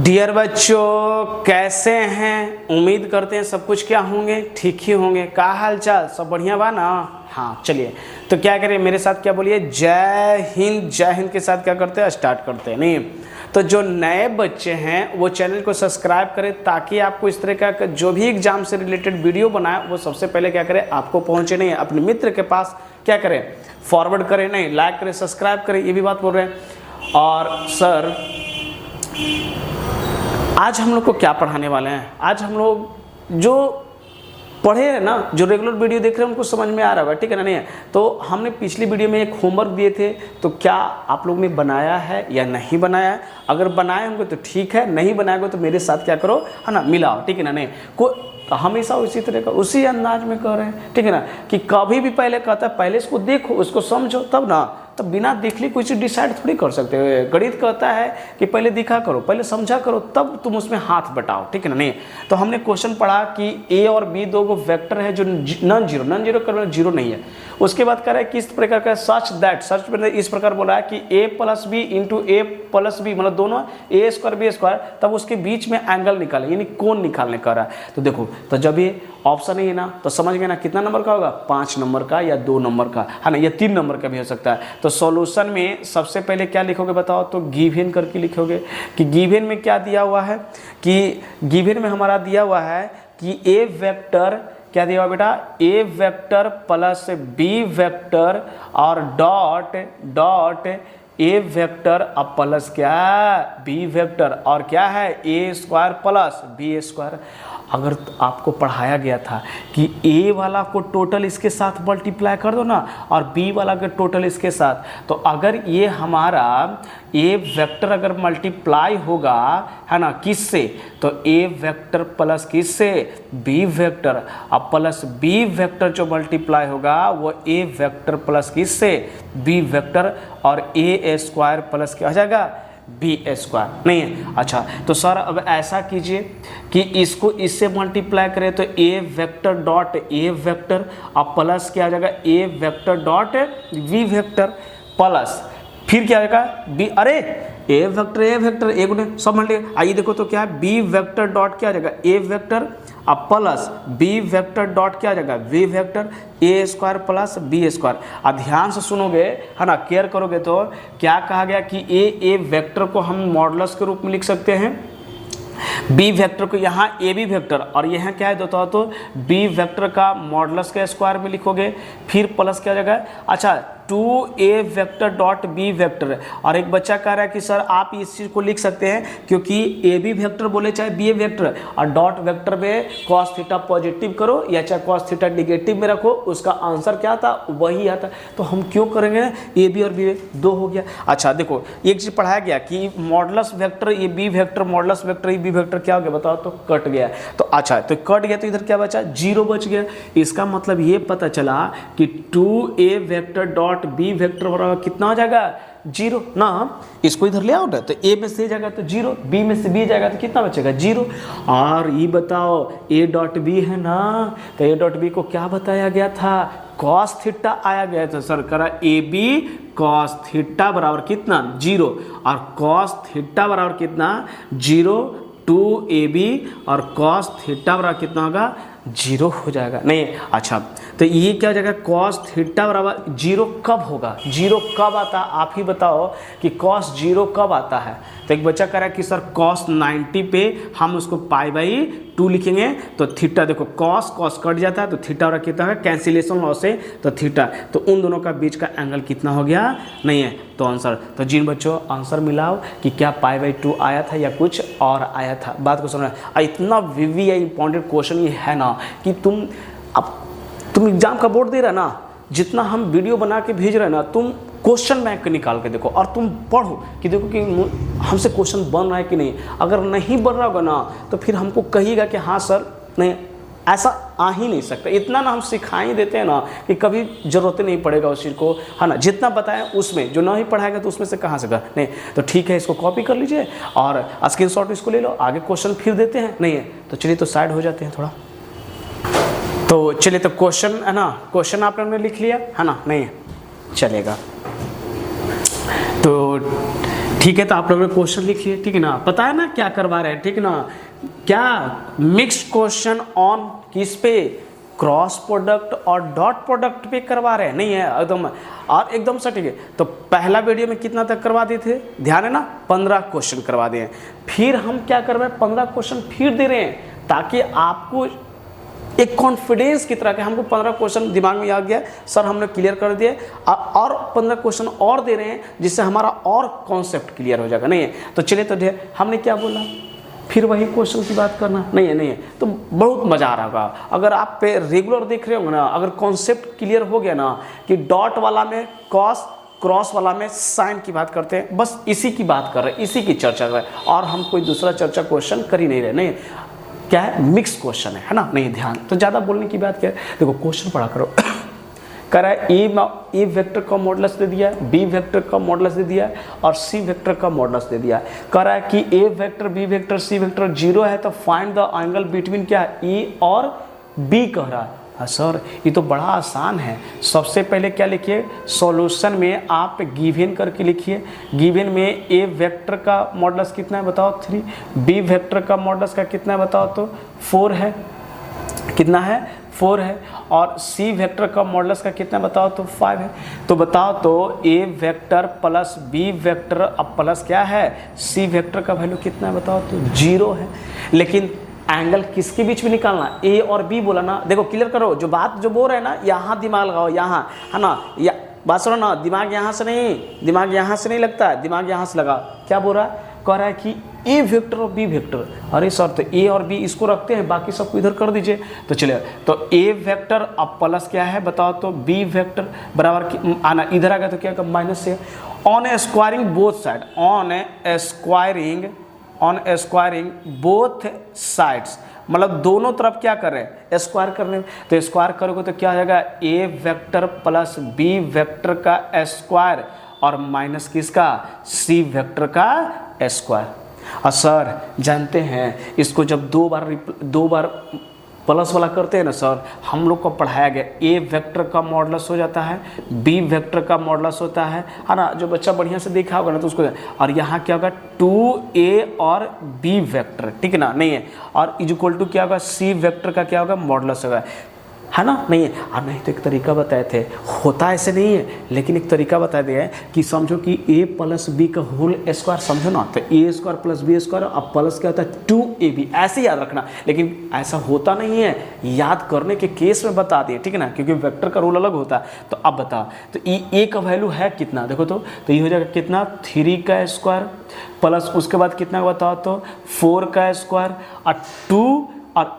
Dear बच्चों, कैसे हैं? उम्मीद करते हैं सब कुछ क्या होंगे, ठीक ही होंगे। का हाल चाल, सब बढ़िया बा ना? हाँ चलिए, तो क्या करें, मेरे साथ क्या बोलिए, जय हिंद। जय हिंद के साथ क्या करते हैं, स्टार्ट करते हैं। नहीं तो जो नए बच्चे हैं वो चैनल को सब्सक्राइब करें, ताकि आपको इस तरह का जो भी एग्जाम से रिलेटेड वीडियो बनाए वो सबसे पहले क्या करें, आपको पहुंचे। नहीं अपने मित्र के पास क्या करें, फॉरवर्ड करें, नहीं लाइक करें, सब्सक्राइब करें, ये भी बात बोल रहे हैं। और सर आज हम लोग को क्या पढ़ाने वाले हैं, आज हम लोग जो पढ़े हैं ना, जो रेगुलर वीडियो देख रहे हैं उनको समझ में आ रहा होगा, ठीक है ना? नहीं है तो हमने पिछली वीडियो में एक होमवर्क दिए थे, तो क्या आप लोग ने बनाया है या नहीं बनाया है? अगर बनाए होंगे तो ठीक है, नहीं बनाएंगे तो मेरे साथ क्या करो, है ना, मिलाओ, ठीक है ना? नहीं को हमेशा उसी तरह का उसी अंदाज में कर रहे हैं, ठीक है ना? कि कभी भी पहले कहता है पहले इसको देखो, उसको समझो, तब ना, तब बिना देख ली कोई चीज़ डिसाइड थोड़ी कर सकते हो। गणित कहता है कि पहले दिखा करो, पहले समझा करो, तब तुम उसमें हाथ बटाओ, ठीक है ना? नहीं तो हमने क्वेश्चन पढ़ा कि ए और बी दो वेक्टर है जो नॉन जीरो कर जीरो नहीं है। उसके बाद कह रहा है किस प्रकार का, सच दैट, सच इस प्रकार बोला है कि ए प्लस बी इंटू ए प्लस बी, मतलब दोनों ए स्क्वायर बी स्क्वायर, तब उसके बीच में एंगल निकाले, यानी कोण निकालने का रहा है। तो देखो, तो जब ये ऑप्शन है ना, तो समझ गए ना कितना नंबर का होगा, 5 नंबर का या 2 नंबर का, है ना, या 3 नंबर का भी हो सकता है। तो सॉल्यूशन में सबसे पहले क्या लिखोगे बताओ, तो गिवन करके लिखोगे कि गिवन में क्या दिया हुआ है, कि गिवन में हमारा दिया हुआ है कि ए वेक्टर क्या दिया हुआ बेटा, ए वेक्टर प्लस बी वेक्टर और डॉट डॉट ए वेक्टर अब प्लस क्या, बी वेक्टर, और क्या है ए स्क्वायर प्लस बी स्क्वायर। अगर आपको पढ़ाया गया था कि ए वाला को टोटल इसके साथ मल्टीप्लाई कर दो ना, और बी वाला का टोटल इसके साथ, तो अगर ये हमारा ए वेक्टर अगर मल्टीप्लाई होगा, है ना, किससे, तो ए वेक्टर प्लस किससे, बी वेक्टर, अब प्लस बी वेक्टर जो मल्टीप्लाई होगा वो ए वेक्टर प्लस किससे, बी वेक्टर, और ए स्क्वायर प्लस क्या हो जाएगा, बी स्क्वायर। नहीं है? अच्छा, तो सर अब ऐसा कीजिए कि इसको इससे मल्टीप्लाई करें, तो A vector dot A vector, अब प्लस क्या आ जाएगा, A vector dot V vector, plus फिर क्या आएगा बी, अरे ए वेक्टर एक ने सब मल्टीप्लाई, आइए देखो तो क्या है, बी वेक्टर डॉट क्या आ जाएगा, ए वेक्टर, अब प्लस बी वेक्टर डॉट क्या आ जाएगा, V vector, A square plus B square. अब ध्यान से सुनोगे, है ना, केयर करोगे तो क्या कहा गया कि ए वेक्टर को हम मॉडुलस के रूप में लिख सकते हैं, बी वेक्टर को यहाँ ए बी वेक्टर, और यहाँ क्या है दोस्तों, तो बी वेक्टर का मॉडुलस के स्क्वायर में लिखोगे, फिर प्लस क्या जाएगा, अच्छा 2a vector dot B vector. और एक बच्चा कह रहा है कि सर आप इस चीज़ को लिख सकते हैं क्योंकि ए बी वेक्टर बोले चाहे बी ए वेक्टर, और डॉट वेक्टर में कॉस थीटा पॉजिटिव करो या चाहे कॉस थीटा निगेटिव में रखो, उसका आंसर क्या था वही आता। तो हम क्यों करेंगे, ए बी और बी दो हो गया। अच्छा देखो, एक चीज़ पढ़ाया गया कि modulus vector A B vector modulus vector A B vector क्या हो गया बताओ, तो कट गया। तो अच्छा, तो कट गया तो इधर क्या बचा, 0 बच गया। इसका मतलब ये पता चला कि 2a vector dot B vector बराबर कितना हो जाएगा, 0 ना। इसको इधर ले आओ ना, तो ए में से जाएगा तो 0, बी में से बी जाएगा तो कितना बचेगा, 0। और ये बताओ ए डॉट बी है ना, तो ए डॉट बी को क्या बताया गया था, कॉस थीटा आया गया था। सर करा ए बी कॉस थीटा बराबर कितना, 0, और कॉस थीटा बराबर कितना, 0, 2ab और कॉस थीटा बराबर कितना होगा, 0 हो जाएगा। नहीं अच्छा, तो ये क्या हो जाएगा, कॉस थीटा बराबर 0 कब होगा, 0 कब आता, आप ही बताओ कि कॉस 0 कब आता है। तो एक बच्चा कह रहा है कि सर कॉस 90 पे हम उसको π/2 लिखेंगे, तो थीटा देखो कॉस कट जाता है तो थीटा और कितना है, कैंसिलेशन लॉस से, तो थीटा, तो उन दोनों का बीच का एंगल कितना हो गया, नहीं है तो आंसर। तो जिन बच्चों आंसर मिलाओ कि क्या π/2 आया था या कुछ और आया था, बात को समझना। इतना विवी या इंपॉर्टेंट क्वेश्चन ये है ना कि तुम एग्जाम का बोर्ड दे रहा ना, जितना हम वीडियो बना के भेज रहे हैं ना, तुम क्वेश्चन बैंक निकाल के देखो और तुम पढ़ो कि देखो कि हमसे क्वेश्चन बन रहा है कि नहीं। अगर नहीं बन रहा होगा ना तो फिर हमको कहिएगा कि हाँ सर नहीं ऐसा आ ही नहीं सकता। इतना ना हम सिखा ही देते हैं ना कि कभी ज़रूरत नहीं पड़ेगा उस चीज़ को, है ना। जितना बताएं उसमें, जो नहीं पढ़ाएगा तो उसमें से कहाँ से कर, नहीं तो ठीक है, इसको कॉपी कर लीजिए और स्क्रीनशॉट इसको ले लो, आगे क्वेश्चन फिर देते हैं। नहीं है तो चलिए तो साइड हो जाते हैं थोड़ा। तो चलिए तो क्वेश्चन है ना, क्वेश्चन आप लोगों ने लिख लिया है ना, नहीं है चलेगा। तो ठीक है, तो आप लोग क्वेश्चन लिखिए, ठीक है ना, पता है ना क्या करवा रहे हैं, ठीक है ना, क्या मिक्स्ड क्वेश्चन ऑन किस पे, क्रॉस प्रोडक्ट और डॉट प्रोडक्ट पे करवा रहे हैं, नहीं है एकदम और एकदम सटीक है। तो पहला वीडियो में कितना तक करवा दिए थे, ध्यान है ना, 15 क्वेश्चन करवा दिए। फिर हम क्या कर रहे हैं, 15 क्वेश्चन फिर दे रहे हैं ताकि आपको एक कॉन्फिडेंस की तरह के हमको 15 क्वेश्चन दिमाग में आ गया सर, हमने क्लियर कर दिए, और 15 क्वेश्चन और दे रहे हैं जिससे हमारा और कॉन्सेप्ट क्लियर हो जाएगा, नहीं है। तो चलिए, तो हमने क्या बोला, फिर वही क्वेश्चन की बात करना, नहीं है, नहीं है, तो बहुत मज़ा आ रहा होगा अगर आप पे रेगुलर देख रहे होंगे ना। अगर कॉन्सेप्ट क्लियर हो गया ना कि डॉट वाला में कॉस, क्रॉस वाला में साइन की बात करते हैं, बस इसी की बात कर रहे हैं, इसी की चर्चा कर रहे हैं, और हम कोई दूसरा चर्चा क्वेश्चन कर ही नहीं रहे, नहीं क्या है, मिक्स क्वेश्चन है ना, नहीं ध्यान, तो ज़्यादा बोलने की बात क्या है, देखो क्वेश्चन पढ़ा करो। कह रहा है ए वेक्टर का मॉडुलस दे दिया, बी वेक्टर का मॉडुलस दे दिया और सी वेक्टर का मॉडुलस दे दिया। कह रहा है कि A vector, B vector, C vector 0 है, तो फाइंड द एंगल बिटवीन क्या है, ए और बी कह रहा है। हाँ सर, ये तो बड़ा आसान है। सबसे पहले क्या लिखिए, सॉल्यूशन में आप गिवन करके लिखिए। गिवन में ए वेक्टर का मॉडुलस कितना है बताओ 3, बी वेक्टर का मॉडुलस का कितना है बताओ तो 4 है, कितना है 4 है, और सी वेक्टर का मॉडुलस का कितना बताओ तो 5 है। तो बताओ तो A vector plus B vector अब प्लस क्या है सी वेक्टर का वैल्यू कितना है बताओ तो 0 है। लेकिन एंगल किसके बीच में निकालना, ए और बी बोला ना, देखो क्लियर करो, जो बात जो बोल रहे हैं ना, यहाँ दिमाग लगाओ, यहाँ है ना, या बात सुनो ना, दिमाग यहाँ से नहीं, दिमाग यहाँ से नहीं लगता है, दिमाग यहाँ से लगा। क्या बोल रहा है, कह रहा है कि ए वेक्टर और बी वेक्टर, अरे सर तो ए और बी इसको रखते हैं, बाकी सबको इधर कर दीजिए। तो चलिए, तो ए वेक्टर अब प्लस क्या है बताओ तो बी वेक्टर बराबर आना, इधर आ गया तो क्या माइनस से। On A squaring both side, on A squaring both sides, मतलब दोनों तरफ क्या कर रहे हैं, स्क्वायर कर रहे हैं। तो स्क्वायर करोगे तो क्या हो जाएगा, A vector plus B vector का स्क्वायर और माइनस किसका, सी वेक्टर का स्क्वायर। और सर जानते हैं इसको जब दो बार प्लस वाला करते हैं ना सर, हम लोग को पढ़ाया गया ए वेक्टर का मॉडुलस हो जाता है, बी वेक्टर का मॉडुलस होता है ना, जो बच्चा बढ़िया से देखा होगा ना तो उसको, और यहाँ क्या होगा 2a और b वेक्टर, ठीक है ना, नहीं है, और इक्वल टू क्या होगा सी वेक्टर का क्या होगा मॉडुलस होगा, है ना, नहीं है। और नहीं तो एक तरीका बताए थे, होता ऐसे नहीं है, लेकिन एक तरीका बता दिया है कि समझो कि a प्लस बी का होल स्क्वायर, समझो ना, तो A square plus B square, अब प्लस क्या होता है 2ab, ऐसे याद रखना। लेकिन ऐसा होता नहीं है, याद करने के केस में बता दिए, ठीक है ना, क्योंकि वेक्टर का रूल अलग होता है। तो अब बता, तो ए का वैल्यू है कितना, देखो तो ये हो जाएगा कितना 3 का स्क्वायर प्लस उसके बाद कितना बताओ तो 4 का स्क्वायर और 2, और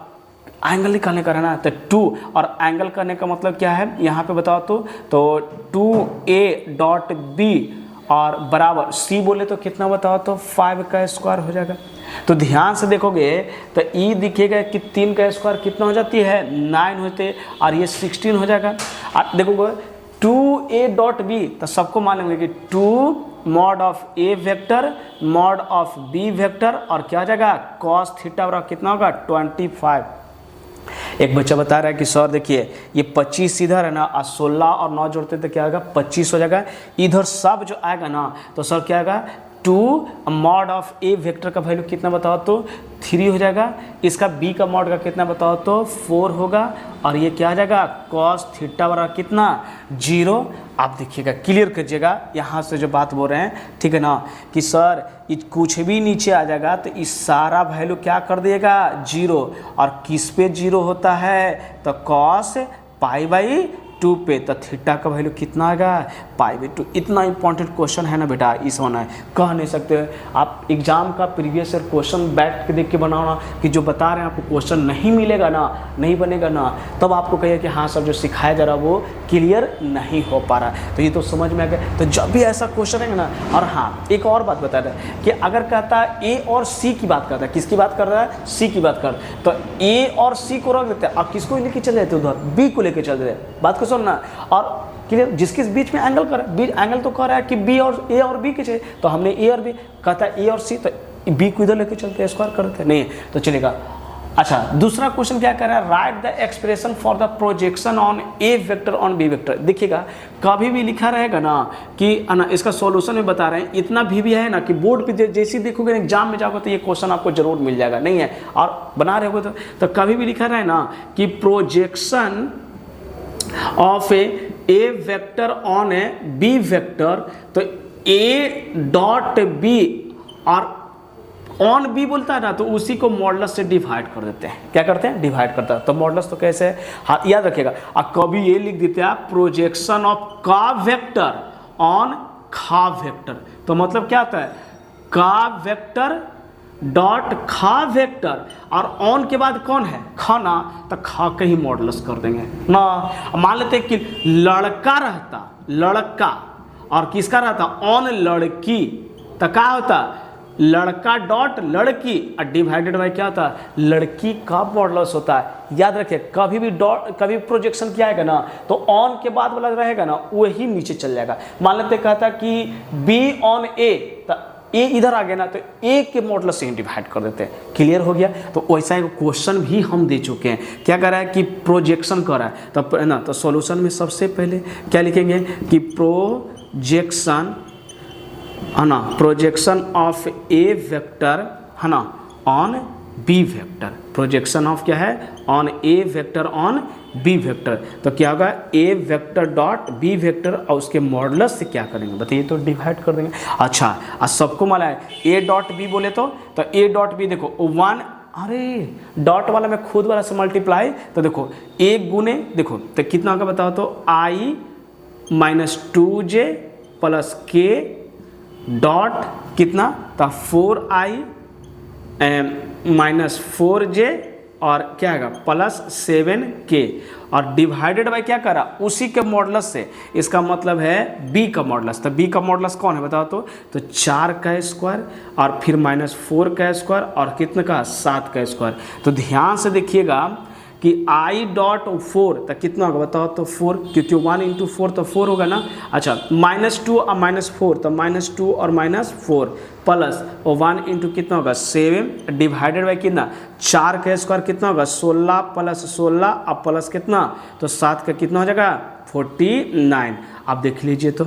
एंगल निकालने का रहना, तो 2 और एंगल करने का मतलब क्या है यहाँ पे बताओ तो 2a डॉट बी और बराबर सी बोले तो कितना बताओ तो 5 का स्क्वायर हो जाएगा। तो ध्यान से देखोगे तो ई दिखेगा कि 3 का स्क्वायर कितना हो जाती है 9 होते, और ये 16 हो जाएगा। और देखोगे 2a डॉट बी, तो सबको मान लेंगे कि 2 mod of A vector mod of B vector, और क्या हो जाएगा कॉस थीटा बराबर कितना होगा 25। एक बच्चा बता रहा है कि सर देखिए ये 25 इधर है ना, और 16 और 9 जोड़ते तो क्या आएगा 25 हो जाएगा। इधर सब जो आएगा ना तो सर क्या आएगा 2 मॉड ऑफ ए वेक्टर का वैल्यू कितना बताओ तो 3 हो जाएगा, इसका बी का मॉड का कितना बताओ तो 4 होगा, और ये क्या आ जाएगा कॉस थीटा बराबर कितना 0। आप देखिएगा क्लियर कीजिएगा यहाँ से जो बात बोल रहे हैं, ठीक है ना, कि सर ये कुछ भी नीचे आ जाएगा तो इस सारा वैल्यू क्या कर दिएगा 0, और किस पे 0 होता है तो कॉस π/2 पे, तो थीटा का वैल्यू कितना आएगा π/2। इतना इंपॉर्टेंट क्वेश्चन है ना बेटा, इस होना है, कह नहीं सकते। आप एग्जाम का प्रीवियस ईयर क्वेश्चन बैठ के देख के बनाओ ना, कि जो बता रहे हैं आपको क्वेश्चन नहीं मिलेगा ना, नहीं बनेगा ना, तब आपको कहिए कि हाँ सर जो सिखाया जा रहा वो क्लियर नहीं हो पा रहा। तो ये तो समझ में आ गया। तो जब भी ऐसा क्वेश्चन है ना, और हाँ एक और बात बता रहे कि अगर कहता है ए और सी की बात करता है, किसकी बात कर रहा है सी की बात कर, तो ए और सी को रख देते हैं, अब किसको लेके चल जाते उधर बी को लेके चल रहे, बात को सुनना। और क्लियर, जिसके बीच में एंगल कर, बीच एंगल तो कह रहा है कि बी और ए और बी के चाहिए, तो हमने ए और बी कहता है ए और सी, तो बी को इधर लेके चलते हैं स्क्वायर करते नहीं, तो चलेगा। अच्छा, दूसरा क्वेश्चन क्या कर रहा है, write the expression for the projection on A vector on B vector. देखिएगा कभी भी लिखा रहेगा ना कि ना इसका सॉल्यूशन में बता रहे हैं, इतना भी है ना कि बोर्ड पे जैसे ही देखोगे एग्जाम में जाओगे तो ये क्वेश्चन आपको जरूर मिल जाएगा, नहीं है और बना रहे हो तो कभी भी लिखा रहे ना कि projection of A vector on A B vector, तो ए डॉट बी और ऑन बी बोलता है ना तो उसी को मॉडुलस से डिवाइड कर देते हैं। क्या करते हैं, डिवाइड करता है। तो मॉडुलस तो कैसे है, हाँ याद रखिएगा। अब कभी ये लिख देते हैं प्रोजेक्शन ऑफ का वेक्टर ऑन खा वेक्टर, तो मतलब क्या होता है, का वेक्टर डॉट खा वेक्टर और ऑन के बाद कौन है, खाना, तो खा के ही मॉडुलस कर देंगे ना। मान लेते हैं कि लड़का रहता, लड़का और किसका रहता, ऑन लड़की, तो क्या होता, लड़का डॉट लड़की और डिवाइडेड बाय क्या होता है, लड़की का मॉडुलस होता है। याद रखिए कभी भी डॉट, कभी प्रोजेक्शन किया आएगा ना तो ऑन के बाद वाला रहेगा ना वही नीचे चल जाएगा। मान लेते कहता कि बी ऑन ए, तो ए इधर आ गया ना तो ए के मॉडुलस से डिवाइड कर देते हैं। क्लियर हो गया। तो वैसा एक क्वेश्चन भी हम दे चुके हैं, क्या कर रहा है कि प्रोजेक्शन कर रहा है, तब ना तो सॉल्यूशन में सबसे पहले क्या लिखेंगे कि प्रोजेक्शन है ना, प्रोजेक्शन ऑफ ए वेक्टर है ना on B vector, projection of क्या है, on A vector on B vector, तो क्या होगा A vector dot B vector और उसके मॉडुलस से क्या करेंगे बताइए, तो डिवाइड कर देंगे। अच्छा आज सबको मालूम है ए डॉट बी बोले तो ए डॉट बी देखो 1, अरे डॉट वाला में खुद वाला से मल्टीप्लाई, तो देखो ए गुने देखो तो कितना होगा बताओ, तो आई माइनस 2j प्लस के डॉट कितना था 4i माइनस 4j और क्या आएगा प्लस 7k और डिवाइडेड बाय क्या करा उसी के मॉडुलस से, इसका मतलब है b का मॉडुलस। तो b का मॉडुलस कौन है बताओ, तो 4 का स्क्वायर और फिर माइनस 4 का स्क्वायर और कितने का 7 का स्क्वायर। तो ध्यान से देखिएगा कि i डॉट 4 तो कितना होगा बताओ, तो 4, क्योंकि 1 इंटू 4 तो 4 होगा ना। अच्छा -2 और -4 तो -2 और -4 प्लस 1 इंटू कितना होगा 7 डिवाइडेड बाई कितना 4 का स्क्वायर कितना होगा 16 प्लस 16 और प्लस कितना तो 7 का कितना हो जाएगा 49। आप देख लीजिए तो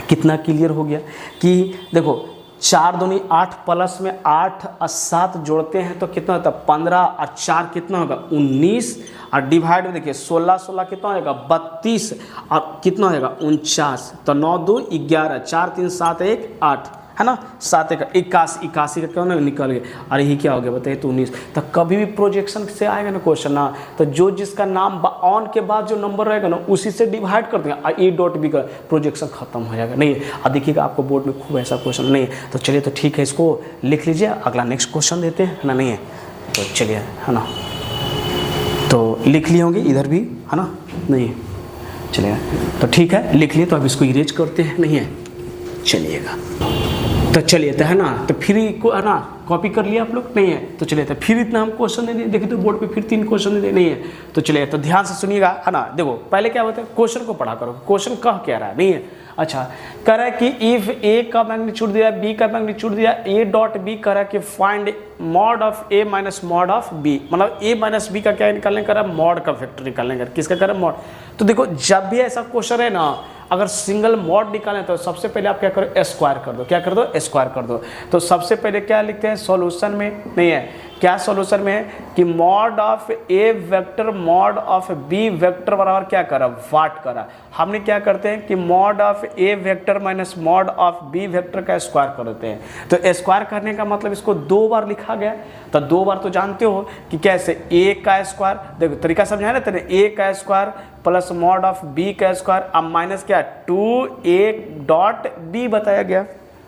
कितना क्लियर हो गया कि देखो 4 दूनी 8 प्लस में 8 और 7 जोड़ते हैं तो कितना होता है 15 और 4 कितना होगा 19 और डिवाइड में देखिए 16 16 कितना हो जाएगा 32 और कितना हो जाएगा 49, तो 9 2 11 4 3 7 1 8 है ना 7 1 81 का क्यों ना निकल गया। अरे ये क्या हो गया बताइए, तो 19। तो कभी भी प्रोजेक्शन से आएगा ना क्वेश्चन ना तो जो जिसका नाम ऑन के बाद जो नंबर रहेगा ना उसी से डिवाइड कर देंगे और ए डॉट बी का प्रोजेक्शन खत्म हो जाएगा। नहीं है और देखिएगा आपको बोर्ड में खूब ऐसा क्वेश्चन नहीं है। तो चलिए तो ठीक है, इसको लिख लीजिए, अगला नेक्स्ट क्वेश्चन देते हैं ना। नहीं है तो चलिए है ना, तो लिख लिए होंगे इधर भी है ना, नहीं है चलिए तो ठीक है लिख लिए। तो अब इसको इरेज करते हैं, नहीं है चलिएगा। तो चलिए तो है ना, तो फिर को है ना कॉपी कर लिया आप लोग, नहीं है तो चलिए तो फिर इतना हम क्वेश्चन दे दिए। देखिए तो बोर्ड पे फिर 3 क्वेश्चन दे दिए, नहीं है तो चलिए तो ध्यान से सुनिएगा है ना। देखो पहले क्या होता है क्वेश्चन को पढ़ा करो, क्वेश्चन कह क्या रहा है, नहीं है अच्छा कह रहा है कि इफ ए का मैग्नीट्यूड दिया बी का मैग्नीट्यूड दिया ए डॉट बी कह रहा है कि find mod of A minus mod of B, मतलब ए माइनस बी का क्या निकालने का मॉड का फैक्टर निकालने का, किसका कह रहा है मॉड। तो देखो जब भी ऐसा क्वेश्चन है ना अगर सिंगल मॉड निकालें तो सबसे पहले आप क्या करो स्क्वायर कर दो, क्या कर दो स्क्वायर कर दो। तो सबसे पहले क्या लिखते हैं सॉल्यूशन में, नहीं है क्या सॉल्यूशन में है कि mod of A vector mod of B vector बराबर क्या करा वाट करा। हमने क्या करते हैं कि mod of A vector minus mod of B vector का स्क्वायर कर देते हैं। तो स्क्वायर करने का मतलब इसको 2 बार लिखा गया, तो 2 बार तो जानते हो कि कैसे ए का स्क्वायर, देखो तरीका समझाया ना तेरे, ए का square plus mod of B का स्क्वायर अब माइनस क्या 2a डॉट बी बताया गया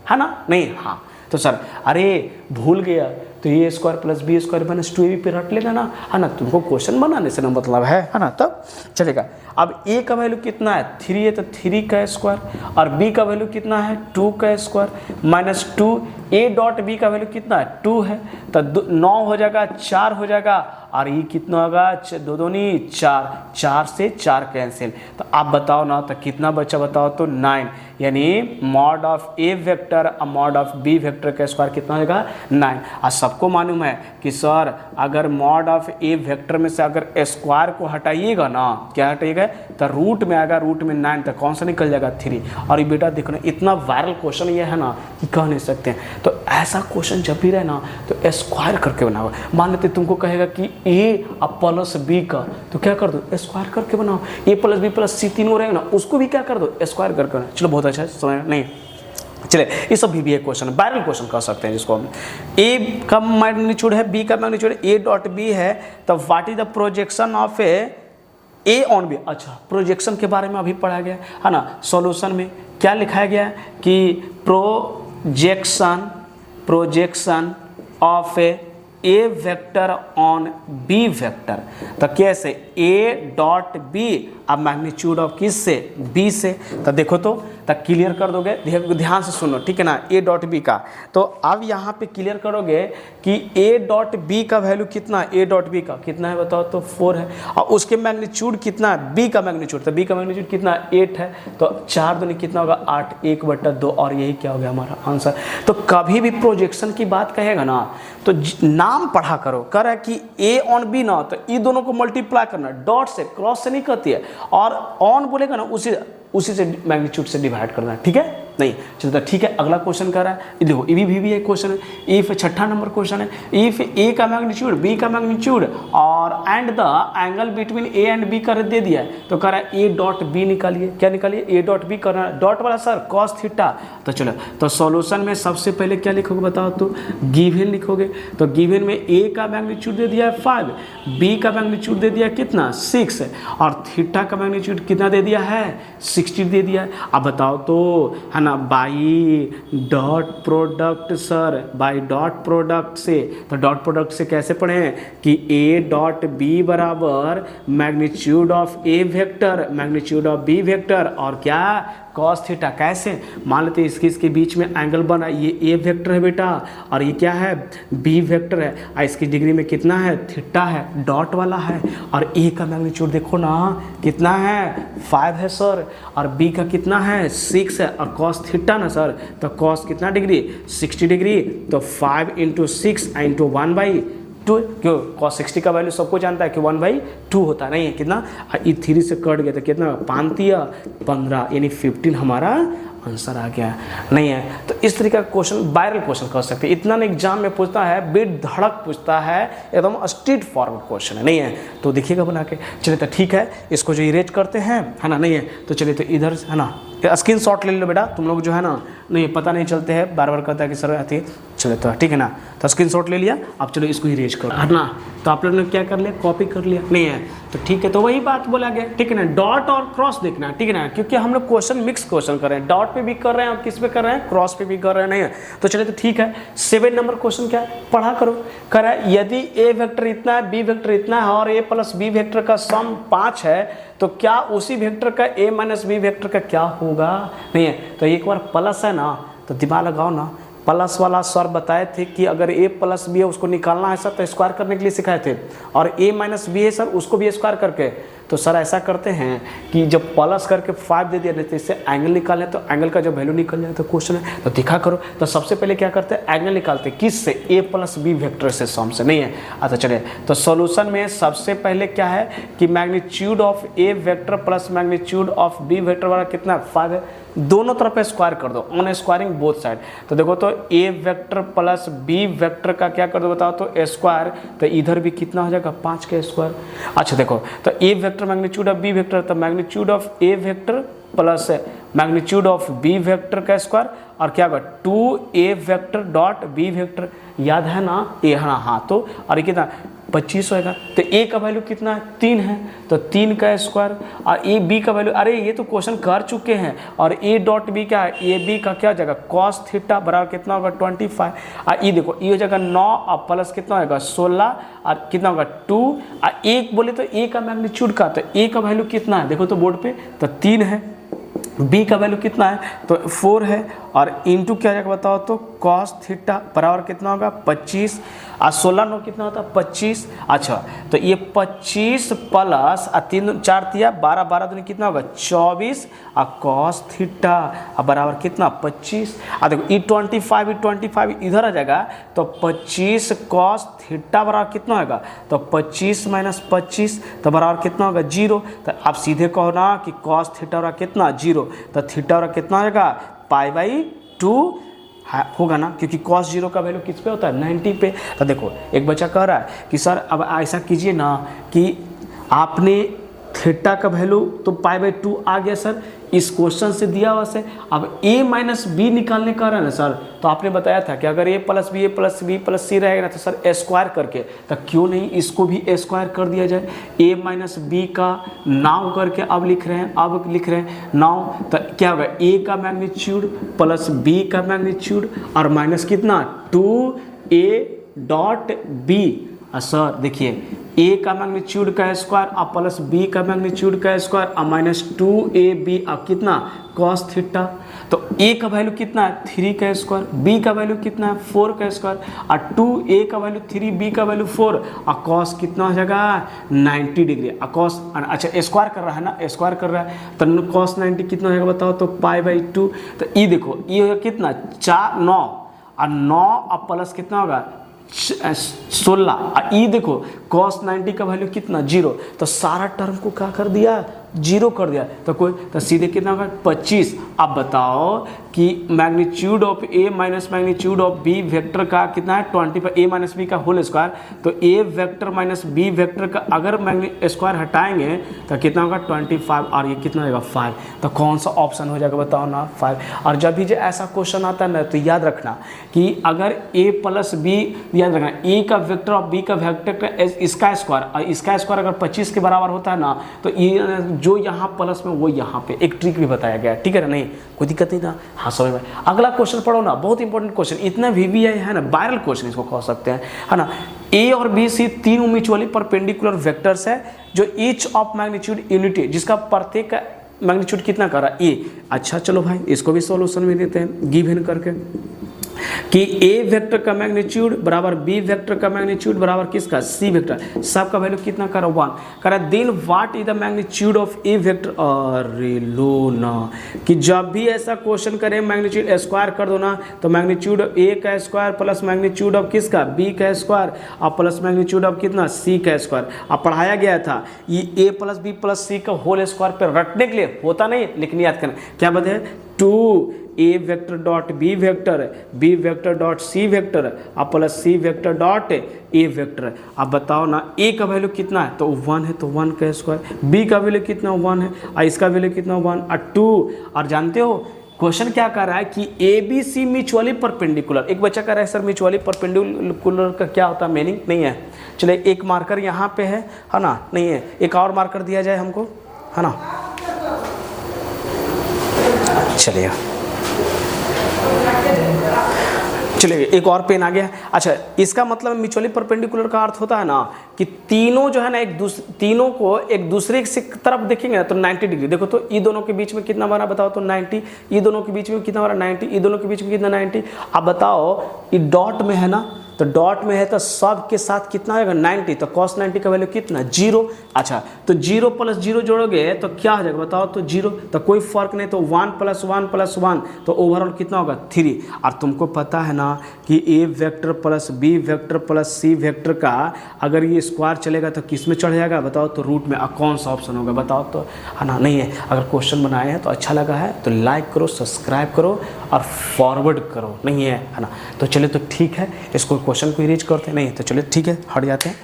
है ना, नहीं हाँ तो सर अरे भूल गया तो A square plus B square minus 2ab पे रट लेगा ना, है ना, तुमको क्वेश्चन बनाने से ना मतलब है ना, तब चलेगा। अब ए का वैल्यू कितना है 3 है तो 3 का स्क्वायर और बी का वैल्यू कितना है 2 का square minus 2 A dot B का वैल्यू कितना है 2 है तो 9 हो जाएगा 4 हो जाएगा और ये कितना होगा 2 दूनी 4, 4 से 4 कैंसिल। तो आप बताओ ना तो कितना बचा बताओ, तो 9, यानी मॉड ऑफ ए वेक्टर और मॉड ऑफ बी वेक्टर का स्क्वायर कितना हो जाएगा 9। और सबको मालूम है कि सर अगर मॉड ऑफ ए वेक्टर में से अगर स्क्वायर को हटाइएगा ना, क्या हटाइएगा, तो रूट में आएगा, रूट में 9, तो कौन सा निकल जाएगा 3। और ये बेटा देखो ना इतना वायरल क्वेश्चन ये है ना कि कह नहीं सकते हैं। तो ऐसा क्वेश्चन जब भी रहे ना तो स्क्वायर करके बनाओ। मान लेते तुमको कहेगा कि ए प्लस बी का, तो क्या कर दो, स्क्वायर करके बनाओ। ए प्लस बी प्लस सी तीनों रहेगा ना, उसको भी क्या कर दो, स्क्वायर करके बनाओ। चलो बहुत अच्छा समझ नहीं, चलिए ये सब भी एक क्वेश्चन है, वायरल क्वेश्चन कह सकते हैं जिसको हम। ए का मैग्नीट्यूड है, बी का मैग्नीट्यूड ए डॉट बी है, तो what is the projection of A on B. अच्छा, प्रोजेक्शन के बारे में अभी पढ़ा गया है ना। सॉल्यूशन में क्या लिखाया गया कि projection of A vector on B vector, तो कैसे, ए डॉट बी अब मैग्नीट्यूड ऑफ किस से, बी से। तो देखो तो क्लियर कर दोगे, ध्यान से सुनो, ठीक है ना, ए डॉट बी का। तो अब यहाँ पे क्लियर करोगे कि ए डॉट बी का वैल्यू कितना, ए डॉट बी का कितना है बताओ, तो 4 है। और उसके मैग्नीट्यूड कितना है, बी का मैग्नीट्यूड, तो बी का मैग्नीट्यूड कितना, 8 है। तो 4 दूनी कितना होगा, 8, 1/2, और यही क्या हो गया हमारा आंसर। तो कभी भी प्रोजेक्शन की बात कहेगा ना तो नाम पढ़ा करो, कर है कि ए ऑन बी ना, तो ये दोनों को मल्टीप्लाई करना, डॉट से, क्रॉस से नहीं कहती है, और ऑन बोलेगा ना उसी से मैग्नीट्यूड से डिवाइड करना है, ठीक है। नहीं चलो ठीक है, अगला क्वेश्चन कर रहा है, देखो ये भी एक क्वेश्चन है, इफ 6ठा नंबर क्वेश्चन है, इफ ए का मैग्नीट्यूड, बी का मैग्नीट्यूड और and the angle between A and B कर दे दिया है, तो कह रहा है ए डॉट बी निकालिए। क्या निकालिए, ए डॉट बी करना है, डॉट वाला सर कॉस थीटा। तो चलो, तो सॉल्यूशन में सबसे पहले क्या लिखोगे बताओ, तो गिवन लिखोगे। तो गिवन में ए का मैग्नीट्यूड दे दिया है 5, बी का मैग्नीट्यूड दे दिया कितना, 6, और थीटा का मैग्नीट्यूड कितना दे दिया है, 60 दे दिया है। अब बताओ तो है ना, by dot product sir, by dot product से, तो डॉट प्रोडक्ट से कैसे पढ़े कि ए डॉट बी बराबर magnitude of A vector, magnitude of B vector, और क्या, कॉस थीटा। कैसे, मान लेते हैं इसके बीच में एंगल बना, ये ए वेक्टर है बेटा, और ये क्या है, बी वेक्टर है, और इसकी डिग्री में कितना है, थीटा है, डॉट वाला है, और ए का मैग्नीट्यूड देखो ना कितना है, 5 है सर, और बी का कितना है, 6 है, और कॉस थीटा ना सर, तो कॉस कितना डिग्री, 60 डिग्री, तो 5 × 6 × 1/2, क्यों, कॉस 60 का वैल्यू सबको जानता है कि 1/2 होता नहीं है, कितना, ई 3 से कट गया तो कितना, 5 × 15 यानी 15 हमारा आंसर आ गया नहीं है। तो इस तरीके का क्वेश्चन वायरल क्वेश्चन कर सकते हैं, इतना एग्जाम में पूछता है, बेट धड़क पूछता है, एकदम स्ट्रेट फॉरवर्ड क्वेश्चन है, नहीं है। तो देखिएगा बना के, चलिए तो ठीक है, इसको जो इरेज करते हैं है ना, नहीं है, तो चलिए तो इधर है ना स्क्रीन शॉट ले लो बेटा, तुम लोग जो है ना नहीं पता नहीं चलते हैं, बार बार कहता है कि सर आती है, चले तो ठीक है ना, तो स्क्रीन शॉट ले लिया। अब चलो इसको इरेज करो, है ना, तो आप लोगों ने क्या कर लिया, कॉपी कर लिया, नहीं है, तो ठीक है, तो वही बात बोला गया, ठीक है ना, डॉट और क्रॉस देखना, ठीक है ना, क्योंकि हम लोग क्वेश्चन मिक्स क्वेश्चन कर रहे हैं, डॉट पे भी कर रहे हैं और किस पे कर रहे हैं, क्रॉस पे भी कर रहे हैं, नहीं है। तो चलिए तो ठीक है, 7 नंबर क्वेश्चन क्या है, पढ़ा करो, कह रहा है यदि ए वेक्टर इतना है, बी वेक्टर इतना है, और ए प्लस बी वेक्टर का सम 5 है, तो क्या उसी वेक्टर का ए माइनस बी वेक्टर का क्या होगा, नहीं है। तो एक बार प्लस है ना, तो दिमाग लगाओ ना, प्लस वाला सर बताए थे कि अगर a प्लस बी है उसको निकालना है सर, तो स्क्वायर करने के लिए सिखाए थे, और a माइनस बी है सर उसको भी स्क्वायर करके। तो सर ऐसा करते हैं कि जब प्लस करके 5 दे दिया, नहीं तो इससे एंगल निकालें, तो एंगल का जब वैल्यू निकल जाए तो क्वेश्चन है, तो दिखा करो। तो सबसे पहले क्या करते हैं, एंगल निकालते हैं, किस से, a प्लस बी वेक्टर से, सम से, नहीं है। अच्छा चलिए, तो सॉल्यूशन में सबसे पहले क्या है कि magnitude of A vector plus magnitude of B vector वाला कितना, 5 है, दोनों तरफ स्क्वायर कर दो, ऑन स्क्वायरिंग बोथ साइड। तो देखो तो A vector plus B vector का क्या कर दो बताओ, तो स्क्वायर, तो इधर भी कितना हो जाएगा, 5 का स्क्वायर। अच्छा देखो, तो A vector magnitude of B vector, तो magnitude of A vector plus magnitude of B vector का स्क्वायर, और क्या होगा, 2a vector dot B vector, याद है ना, ए हाँ, तो और ये कितना 25 होगा। तो ए का वैल्यू कितना है, 3 है, तो 3 का स्क्वायर, और ए बी का वैल्यू, अरे ये तो क्वेश्चन कर चुके हैं, और ए डॉट बी क्या है, ए बी का क्या हो जाएगा, कॉस थीटा बराबर कितना होगा, 25, और ये देखो ये हो जाएगा 9, और प्लस कितना होगा 16, और कितना होगा 2, और एक बोले तो ए का मैग्नीट्यूड का, तो ए का वैल्यू कितना है देखो तो बोर्ड पे, तो 3 है, बी का वैल्यू कितना है, तो 4 है, और इंटू क्या जाएगा बताओ तो कॉस थीटा बराबर कितना होगा 25 और 16 9 कितना होता है 25। अच्छा तो ये 25 प्लस 3 4 दिया 12 12 दूनी कितना होगा 24 और कॉस थीटा बराबर कितना 25। और देखो ई 25 इधर आ जाएगा तो 25 कॉस थीटा बराबर कितना होगा तो 25 माइनस 25 तो बराबर कितना होगा 0। तो आप सीधे कहो ना कि कॉस थीटा बराबर कितना 0, तो थीटा बराबर कितना होगा π/2 होगा ना, क्योंकि cos 0 का वैल्यू किस पे होता है 90 पे। तो देखो एक बच्चा कह रहा है कि सर अब ऐसा कीजिए ना कि आपने थीटा का वैल्यू तो π/2 आ गया सर इस क्वेश्चन से दिया हुआ से, अब a माइनस बी निकालने का रहा है ना सर, तो आपने बताया था कि अगर a प्लस बी प्लस सी रहेगा ना तो सर स्क्वायर करके, तो क्यों नहीं इसको भी स्क्वायर कर दिया जाए। a माइनस बी का नाउ करके अब लिख रहे हैं नाउ, तो क्या होगा a का मैग्नीट्यूड प्लस b का मैग्नीट्यूड और माइनस कितना 2a डॉट b। सर देखिए a का मैग्नीट्यूड का स्क्वायर और प्लस b का मैग्नीट्यूड का स्क्वायर और माइनस 2ab और कितना cos थीटा। तो a का वैल्यू कितना है 3 का स्क्वायर, b का वैल्यू कितना है 4 का स्क्वायर और 2a का वैल्यू 3 b का वैल्यू 4 और cos कितना हो जाएगा 90 डिग्री। और cos अच्छा स्क्वायर कर रहा है ना, स्क्वायर कर रहा है तो cos 90 कितना हो जाएगा बताओ तो π/2। तो ये देखो ये होगा कितना 4 9 और 9 और प्लस कितना होगा 16 और ई देखो cos 90 का वैल्यू कितना 0, तो सारा टर्म को क्या कर दिया 0 कर दिया। तो सीधे कितना होगा 25। अब बताओ कि magnitude of a minus magnitude of b vector का कितना है 25, a माइनस बी का होल स्क्वायर, तो a vector minus b vector का अगर स्क्वायर हटाएंगे तो कितना होगा 25 और ये कितना होगा 5। तो कौन सा ऑप्शन हो जाएगा बताओ ना 5। और जब भी जो ऐसा क्वेश्चन आता है ना तो याद रखना कि अगर a प्लस b, याद रखना a का वेक्टर और b का वेक्टर का इसका स्क्वायर और इसका स्क्वायर अगर 25 के बराबर होता है ना तो ये जो यहाँ प्लस में वो यहाँ पे एक ट्रिक भी बताया गया है, ठीक है ना, नहीं कोई दिक्कत नहीं ना। हाँ समझ में। अगला क्वेश्चन पढ़ो ना, बहुत इंपॉर्टेंट क्वेश्चन, इतना VBI है ना, वायरल क्वेश्चन इसको कह सकते हैं, है ना। A और B C तीनों म्यूचुअली परपेंडिकुलर वेक्टर्स है जो ईच ऑफ मैग्नीट्यूड यूनिटी, जिसका प्रत्येक का मैग्नीट्यूड कितना कर रहा है A। अच्छा चलो भाई इसको भी सॉल्यूशन में देते हैं गिवन करके कि A वेक्टर का मैग्नीट्यूड बराबर B वेक्टर का मैग्नीट्यूड बराबर किसका C वेक्टर, सबका वैल्यू कितना कर 1 कर। Then what is the magnitude of A vector. अरे लो ना कि जब भी ऐसा क्वेश्चन करें मैग्नीट्यूड स्क्वायर कर दो ना, तो मैग्नीट्यूड A का स्क्वायर प्लस मैग्नीट्यूड ऑफ किसका B का स्क्वायर और प्लस मैग्नीट्यूड ऑफ कितना C का स्क्वायर। अब पढ़ाया गया था ये A plus B plus C का होल स्क्वायर पर रटने के लिए होता नहीं, लेकिन याद करना क्या बात है 2a vector dot b vector dot c vector और plus c vector dot a vector. अब बताओ ना a का वैल्यू कितना है तो 1 है तो 1 का स्क्वायर, b का वैल्यू कितना 1 है और इसका वैल्यू कितना 1 और 2। और जानते हो क्वेश्चन क्या कर रहा है कि A B C mutually perpendicular. एक बच्चा कह रहा है सर म्यूचुअली परपेंडिकुलर का क्या होता है मीनिंग नहीं है। चलिए एक मार्कर यहाँ पे है ना, नहीं है, एक और मार्कर दिया जाए हमको, है ना। चलिए एक और पेन आ गया। अच्छा इसका मतलब म्यूचुअली परपेंडिकुलर का अर्थ होता है ना कि तीनों जो है ना तीनों को एक दूसरे की तरफ देखेंगे ना तो 90 डिग्री। देखो तो ई दोनों के बीच में कितना बना बताओ तो 90, ई दोनों के बीच में कितना बना 90, ई दोनों के बीच में कितना 90। अब बताओ ये डॉट में है ना, तो डॉट में है तो सब के साथ कितना आएगा 90, तो cos 90 का वैल्यू कितना 0। अच्छा तो 0 प्लस 0 जोड़ोगे तो क्या हो जाएगा बताओ तो 0, तो कोई फर्क नहीं, तो 1 प्लस 1 प्लस 1 तो ओवरऑल कितना होगा 3। और तुमको पता है ना कि a vector plus b vector plus c vector का अगर ये स्क्वायर चलेगा तो किस में चढ़ जाएगा बताओ तो रूट में। कौन सा ऑप्शन होगा बताओ तो, है ना। नहीं है, अगर क्वेश्चन बनाए हैं तो अच्छा लगा है तो लाइक करो, सब्सक्राइब करो और फॉरवर्ड करो, नहीं है ना। तो चलिए तो ठीक है, इसको क्वेश्चन को रीच करते नहीं तो चलिए ठीक है हट जाते हैं,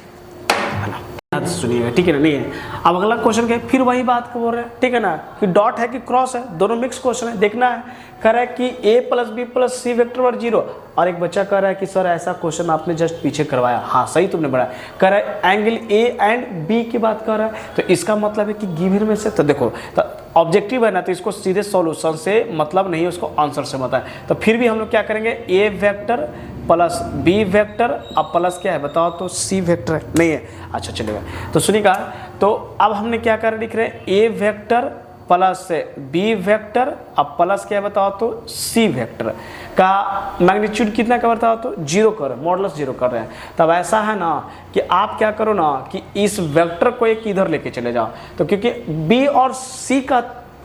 है ना। याद सुनिएगा ठीक है ना, नहीं है। अब अगला क्वेश्चन क्या है, फिर वही बात को बोल रहे हैं, ठीक है ना, कि डॉट है कि क्रॉस है, दोनों मिक्स क्वेश्चन है, देखना है। कह रहा है कि a plus B plus C vector पर 0, और एक बच्चा कह रहा है कि सर ऐसा क्वेश्चन आपने जस्ट पीछे करवाया। हाँ सही तुमने बढ़ाया। कह रहा है एंगल a एंड b की बात कर रहा है, तो इसका मतलब है कि गिवन में से, तो देखो तो ऑब्जेक्टिव है ना, तो इसको सीधे सॉल्यूशन से मतलब नहीं है, उसको आंसर से मतलब है। तो फिर भी हम लोग क्या करेंगे a vector plus B vector अब प्लस क्या है बताओ तो सी वेक्टर नहीं है। अच्छा चलेगा तो सुनिएगा, तो अब हमने क्या कर लिख रहे हैं a vector plus B vector, अब प्लस क्या बताओ तो सी वेक्टर का मैग्नीट्यूड कितना का बताओ तो 0 कर, मॉडुलस 0 कर रहे हैं। तब ऐसा है ना कि आप क्या करो ना कि इस वेक्टर को एक इधर लेके चले जाओ, तो क्योंकि बी और सी का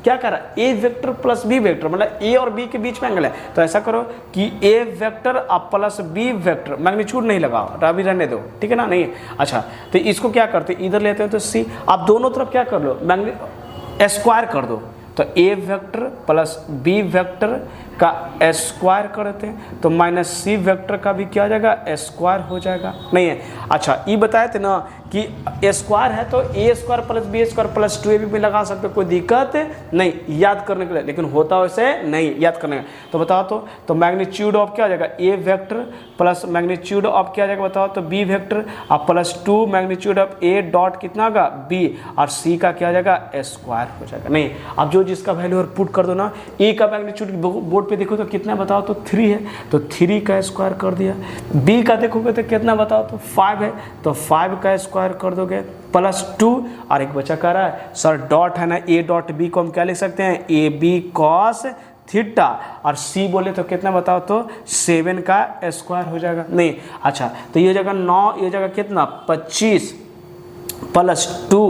क्या करा, ए वेक्टर प्लस बी वेक्टर, मतलब ए और बी के बीच में एंगल है, तो ऐसा करो कि ए वेक्टर अब प्लस बी वेक्टर, मैग्नीट्यूड नहीं लगाओ, अभी रहने दो, ठीक है ना, नहीं अच्छा। तो इसको क्या करते इधर लेते हैं तो सी, आप दोनों तरफ क्या कर लो स्क्वायर कर दो, तो A vector plus B vector का स्क्वायर करते हैं तो माइनस सी वेक्टर का भी क्या हो जाएगा, स्क्वायर हो जाएगा, नहीं है। अच्छा ये बताए थे ना कि स्क्वायर है तो A square plus B square plus 2ab भी लगा सकते हो, कोई दिक्कत नहीं याद करने के लिए, लेकिन होता वैसे नहीं याद करने का। तो बताओ तो मैग्नीट्यूड ऑफ क्या हो जाएगा, A vector plus magnitude of क्या हो जाएगा बताओ तो बी वेक्टर, अब plus 2 magnitude of A dot कितना होगा बी, और सी का क्या हो जाएगा स्क्वायर हो जाएगा। नहीं अब जो जिसका वैल्यू और पुट कर दो ना, ए का मैग्नीट्यूड बोर्ड पे देखो तो कितना बताओ तो 3 है, तो 3 का स्क्वायर कर दिया, बी का देखोगे तो कितना बताओ तो 5 है, तो 5 का स्क्वायर कर दोगे प्लस 2, और एक बचा कह रहा है सर डॉट है ना, ए डॉट बी को हम क्या लिख सकते हैं, ए बी कॉस थीटा, और सी बोले तो कितना बताओ तो 7 का स्क्वायर हो जाएगा। नहीं अच्छा तो ये जगह 9, ये जगह कितना 25 प्लस 2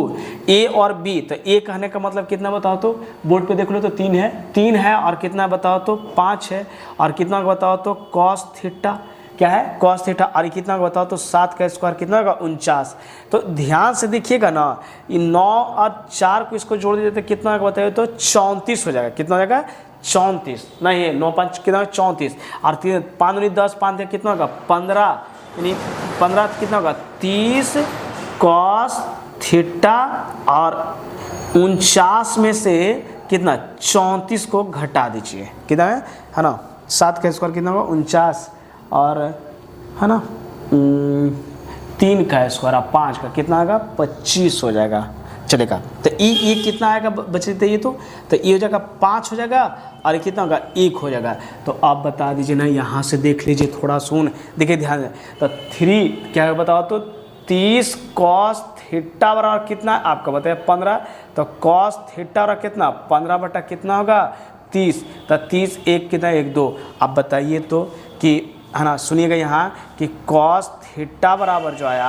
ए और बी, तो ए कहने का मतलब कितना बताओ तो बोर्ड पे देख लो तो 3 है और कितना बताओ तो 5 है, और कितना बताओ तो कॉस थीटा क्या है कॉस थीटा, और कितना बताओ तो 7 का स्क्वायर कितना होगा 49। तो ध्यान से देखिएगा ना, ये 9 और 4 को इसको जोड़ दीजिए तो कितना बताइए तो 34 हो जाएगा, कितना हो जाएगा 34, नहीं 9 5 कितना 34, और 5 9 10 5 कितना होगा 15, यानी 15 कितना होगा 30 कॉस थीटा, और 49 में से कितना 34 को घटा दीजिए, कितना है ना 7 का स्क्वायर कितना होगा 49, और है ना 3 का स्क्वायर और 5 का कितना आएगा 25 हो जाएगा, चलेगा। तो ये कितना आएगा बचे ये तो ये हो जाएगा 5 हो जाएगा, और ये कितना होगा 1 हो जाएगा। तो आप बता दीजिए ना, यहाँ से देख लीजिए थोड़ा सुन, देखिए ध्यान से, तो 3 क्या बताओ तो 30 कॉस थीटा बराबर कितना आपका बताया 15, तो कॉस थीटा और कितना 15 बटा कितना होगा 30, तो 30 1 कितना 1 2। अब बताइए तो कि है ना, सुनिएगा यहाँ कि कॉस थीटा बराबर जो आया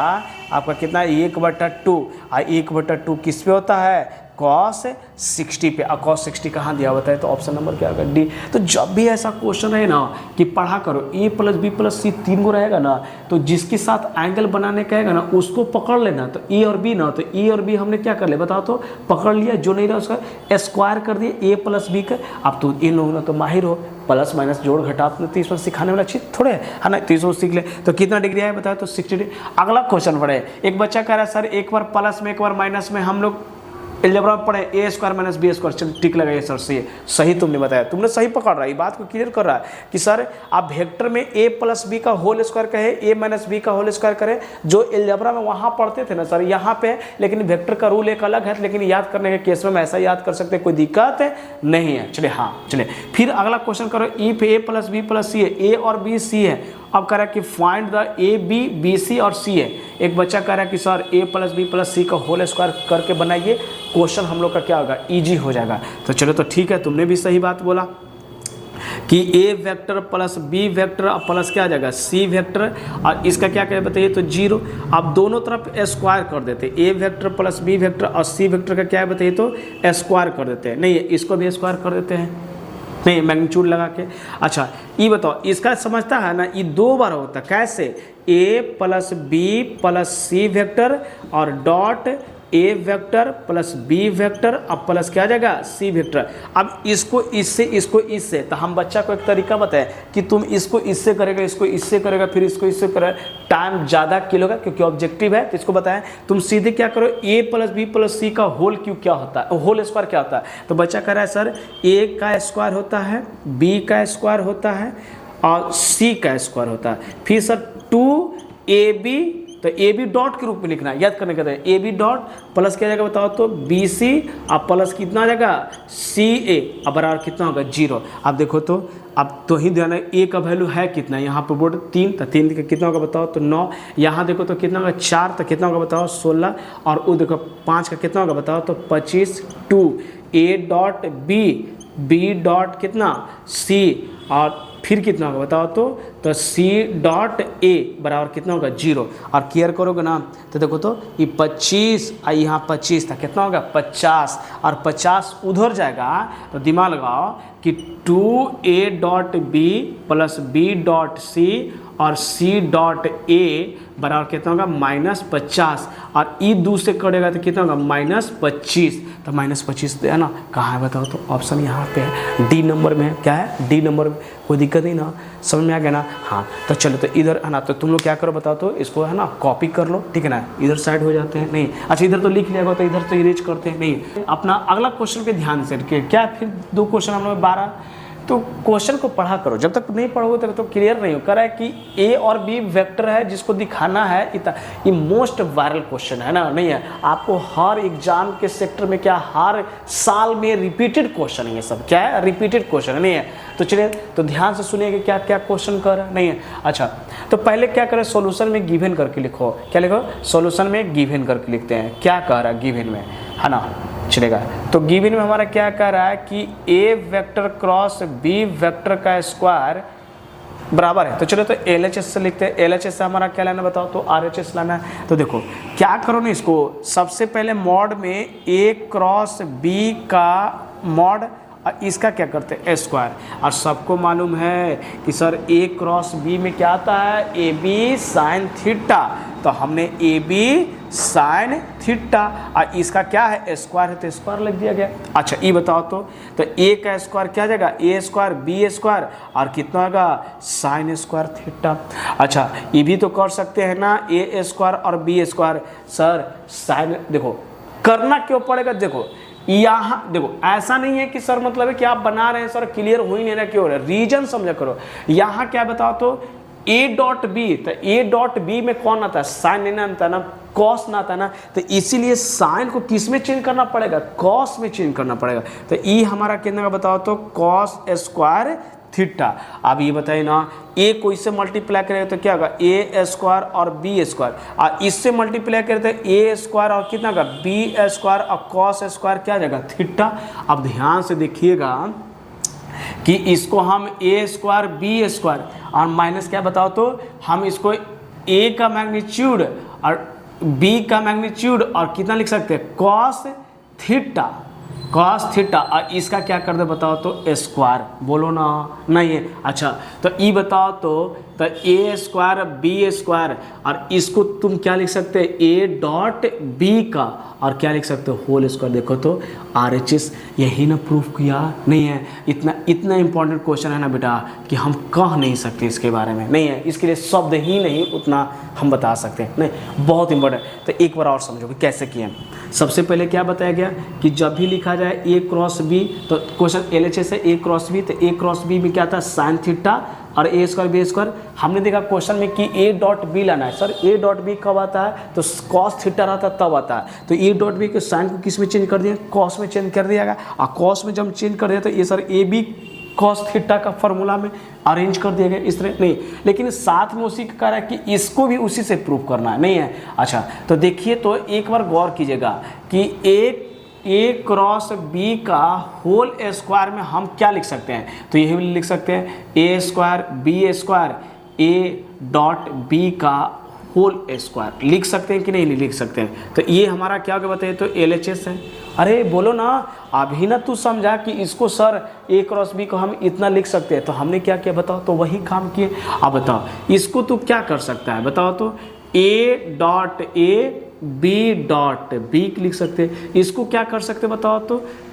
आपका कितना 1/2, और 1/2 किस पे होता है कॉस 60 पे, और कॉस 60 कहाँ दिया होता है तो ऑप्शन नंबर क्या होगा डी। तो जब भी ऐसा क्वेश्चन है ना कि पढ़ा करो ए प्लस बी प्लस सी 3 गो रहेगा ना, तो जिसके साथ एंगल बनाने कहेगा ना उसको पकड़ लेना, तो ए और बी ना, तो ए और बी हमने क्या कर लिया बताओ तो पकड़ लिया, जो नहीं रहा उसका स्क्वायर कर दिया ए प्लस बी का। अब तो इन लोगों ने तो माहिर हो, प्लस माइनस जोड़ घटा अपने 30 में सिखाने वाला चीज़ थोड़े है ना, 30 सीख ले। तो कितना डिग्री है बताओ तो 60 डिग्री। अगला क्वेश्चन पढ़े, एक बच्चा कह रहा है सर एक बार प्लस में एक बार माइनस में हम लोग अलजेब्रा में पढ़े ए स्क्वायर माइनस बी स्क्वायर, चल टिक लगाइए सर से, सही तुमने बताया, तुमने सही पकड़ रहा है, ये बात को क्लियर कर रहा है कि सर आप वेक्टर में ए प्लस बी का होल स्क्वायर कहे, ए माइनस बी का होल स्क्वायर करें, जो अलजेब्रा में वहाँ पढ़ते थे ना सर यहाँ पे, लेकिन वेक्टर का रूल एक अलग है, लेकिन याद करने के केस में हम ऐसा याद कर सकते हैं, कोई दिक्कत नहीं है। चलिए हाँ चलिए फिर अगला क्वेश्चन करो, if A plus B plus C है, ए और बी सी है, अब कह रहा है कि find the A B B C और सी है। एक बच्चा कह रहा है कि sir A plus B plus C का होल स्क्वायर करके बनाइए, क्वेश्चन हम लोग का क्या होगा इजी हो जाएगा। तो चलो तो ठीक है, तुमने भी सही बात बोला कि A vector plus B vector plus क्या आ जाएगा सी वेक्टर, और इसका क्या क्या बताइए तो 0। अब दोनों तरफ स्क्वायर कर देते, ए वेक्टर प्लस बी वेक्टर और सी वेक्टर का क्या है बताइए तो स्क्वायर कर देते हैं, नहीं इसको भी स्क्वायर कर देते हैं, नहीं मैग्नीट्यूड लगा के। अच्छा ये बताओ, इसका समझता है ना, ये 2 बार होता है, कैसे A plus B plus C vector और dot A vector plus B vector अब प्लस क्या आ जाएगा सी वेक्टर। अब इसको इससे तो हम बच्चा को एक तरीका बताएं कि तुम इसको इससे करेगा, इसको इससे करेगा, फिर इसको इससे करेगा, टाइम ज़्यादा किलोगा क्योंकि ऑब्जेक्टिव है। तो इसको बताएं, तुम सीधे क्या करो, ए प्लस बी प्लस सी का होल क्यू क्या होता है, होल स्क्वायर क्या होता है। तो बच्चा कह रहा है सर ए का स्क्वायर होता है, बी का स्क्वायर होता है और सी का स्क्वायर होता है, फिर सर 2ab, तो ए बी डॉट के रूप में लिखना है, याद करने का है ए बी डॉट प्लस क्या जाएगा बताओ तो बी सी, अब प्लस कितना आ जाएगा सी ए, अब बराबर कितना होगा 0। अब देखो तो अब तो ही ध्यान है ए का वैल्यू है कितना, यहाँ पर बोर्ड 3, तो 3 का कितना होगा बताओ तो 9, यहाँ देखो तो कितना होगा 4, तो कितना होगा बताओ 16, और वो देखो 5 का कितना होगा बताओ तो 25, 2 A dot B, B dot कितना सी, और फिर कितना होगा बताओ तो सी डॉट ए बराबर कितना होगा 0। और केयर करोगे ना तो देखो तो ये 25 और यहाँ 25 था, कितना होगा 50, और 50 उधर जाएगा तो दिमाग लगाओ कि 2a dot B plus B dot C और सी डॉट ए बराबर कितना होगा -50, और ई 2 से करेगा तो कितना होगा -25। तो -25 है ना, कहाँ है बताओ तो, ऑप्शन यहाँ पे है, डी नंबर में है। क्या है, डी नंबर में। कोई दिक्कत नहीं ना, समझ में आ गया ना। हाँ तो चलो, तो इधर है ना, तो तुम लोग क्या करो बताओ तो, इसको है ना कॉपी कर लो, ठीक है ना, इधर साइड हो जाते हैं। नहीं अच्छा, इधर तो लिख लिया होगा तो इधर तो इरेज करते हैं। नहीं, अपना अगला क्वेश्चन पे ध्यान से रखिए। क्या फिर 2 क्वेश्चन हम लोग 12, तो क्वेश्चन को पढ़ा करो, जब तक नहीं पढ़ोगे तब तो क्लियर नहीं हो। कह रहा है कि ए और बी वेक्टर है जिसको दिखाना है इतना। ये मोस्ट वायरल क्वेश्चन है ना, नहीं है, आपको हर एग्जाम के सेक्टर में क्या हर साल में रिपीटेड क्वेश्चन है ये सब। क्या है, रिपीटेड क्वेश्चन है, नहीं है। तो चलिए, तो ध्यान से सुनिए कि क्या क्या क्वेश्चन कर रहा है, नहीं है। अच्छा, तो पहले क्या करें, सॉल्यूशन में गिवन करके लिखो। क्या लिखो, सॉल्यूशन में गिवन करके लिखते हैं। क्या कह रहा है गिवन में, है ना, चलेगा। तो गिवन में हमारा क्या कह रहा है कि A vector cross B vector का स्क्वायर बराबर है। तो चलो, तो LHS से लिखते हैं। LHS से हमारा क्या लाना बताओ तो, RHS लाना है। तो देखो क्या करो ना, इसको सबसे पहले मॉड में ए क्रॉस बी का मॉड, और इसका क्या करते हैं स्क्वायर। और सबको मालूम है कि सर ए क्रॉस बी में क्या आता है, ए बी साइन थीटा। तो हमने ए बी साइन थीटा, और इसका क्या है स्क्वायर है, तो स्क्वायर लिख दिया गया। अच्छा, ये बताओ तो ए का स्क्वायर क्या जाएगा, ए स्क्वायर बी स्क्वायर, और कितना होगा साइन स्क्वायर थीटा। अच्छा, ये भी तो कर सकते हैं ना, ए स्क्वायर और बी स्क्वायर। सर साइन, देखो करना क्यों पड़ेगा, देखो यहाँ देखो, ऐसा नहीं है कि सर मतलब है कि आप बना रहे हैं सर क्लियर हो ही नहीं रहा, क्यों हो रहा है, रीजन समझा करो। यहाँ क्या बताओ तो ए डॉट बी, तो ए डॉट बी में कौन आता है, साइन नहीं आता ना, कॉस ना आता ना, तो इसीलिए साइन को किस में चेंज करना पड़ेगा, कॉस में चेंज करना पड़ेगा। तो ई हमारा कितना का बताओ तो कॉस स्क्वायर थीटा। अब ये बताइए ना, ए को इससे मल्टीप्लाई करेगा तो क्या होगा ए स्क्वायर और बी स्क्वायर, और इससे मल्टीप्लाई करते हैं ए स्क्वायर और कितना का बी स्क्वायर, और कॉस स्क्वायर क्या जाएगा थीटा। अब ध्यान से देखिएगा कि इसको हम ए स्क्वायर बी स्क्वायर और माइनस क्या बताओ तो, हम इसको ए का मैग्नीट्यूड और बी का मैग्नीट्यूड और कितना लिख सकते हैं कॉस थीटा, कॉस थीटा, और इसका क्या कर दे बताओ तो स्क्वायर। बोलो ना, नहीं है। अच्छा, तो ई बताओ तो ए स्क्वायर बी स्क्वायर, और इसको तुम क्या लिख सकते हैं ए डॉट बी का, और क्या लिख सकते हो होल स्क्वायर। देखो तो RHS यही ना प्रूफ किया, नहीं है। इतना इंपॉर्टेंट क्वेश्चन है ना बेटा कि हम कह नहीं सकते इसके बारे में, नहीं है, इसके लिए शब्द ही नहीं उतना हम बता सकते हैं, नहीं, बहुत इंपॉर्टेंट। तो एक बार और समझोगे कैसे किए। सबसे पहले क्या बताया गया कि जब भी लिखा जाए ए क्रॉस बी, तो क्वेश्चन LHS है ए क्रॉस बी, तो ए क्रॉस बी में क्या था साइन थीटा और ए स्क्वायर बी स्क्वायर। हमने देखा क्वेश्चन में कि ए डॉट बी लाना है। सर ए डॉट बी कब आता है, तो कॉस थीटा रहता है तब आता है। तो ए डॉट बी के साइन को किस में चेंज कर दिया, कॉस में चेंज कर दिया गया, और कॉस में जब चेंज कर दिया तो ये sir A B cos theta का फॉर्मूला में अरेंज कर दिया गया इस तरह, नहीं, लेकिन साथ में उसी का कह रहा है कि इसको भी उसी से प्रूव करना है, नहीं है। अच्छा, तो देखिए, तो एक बार गौर कीजिएगा कि ए क्रॉस बी का होल स्क्वायर में हम क्या लिख सकते हैं, तो यही लिख सकते हैं A square B square A dot B का होल स्क्वायर लिख सकते हैं कि नहीं लिख सकते हैं। तो ये हमारा क्या होगा बताइए तो LHS है। अरे बोलो ना, अभी ना तू समझा कि इसको सर ए क्रॉस बी को हम इतना लिख सकते हैं, तो हमने क्या किया बताओ, तो वही काम किए। अब बताओ इसको तू क्या कर सकता है बताओ तो, A dot A B dot B लिख सकते हैं। इसको क्या कर सकते बताओ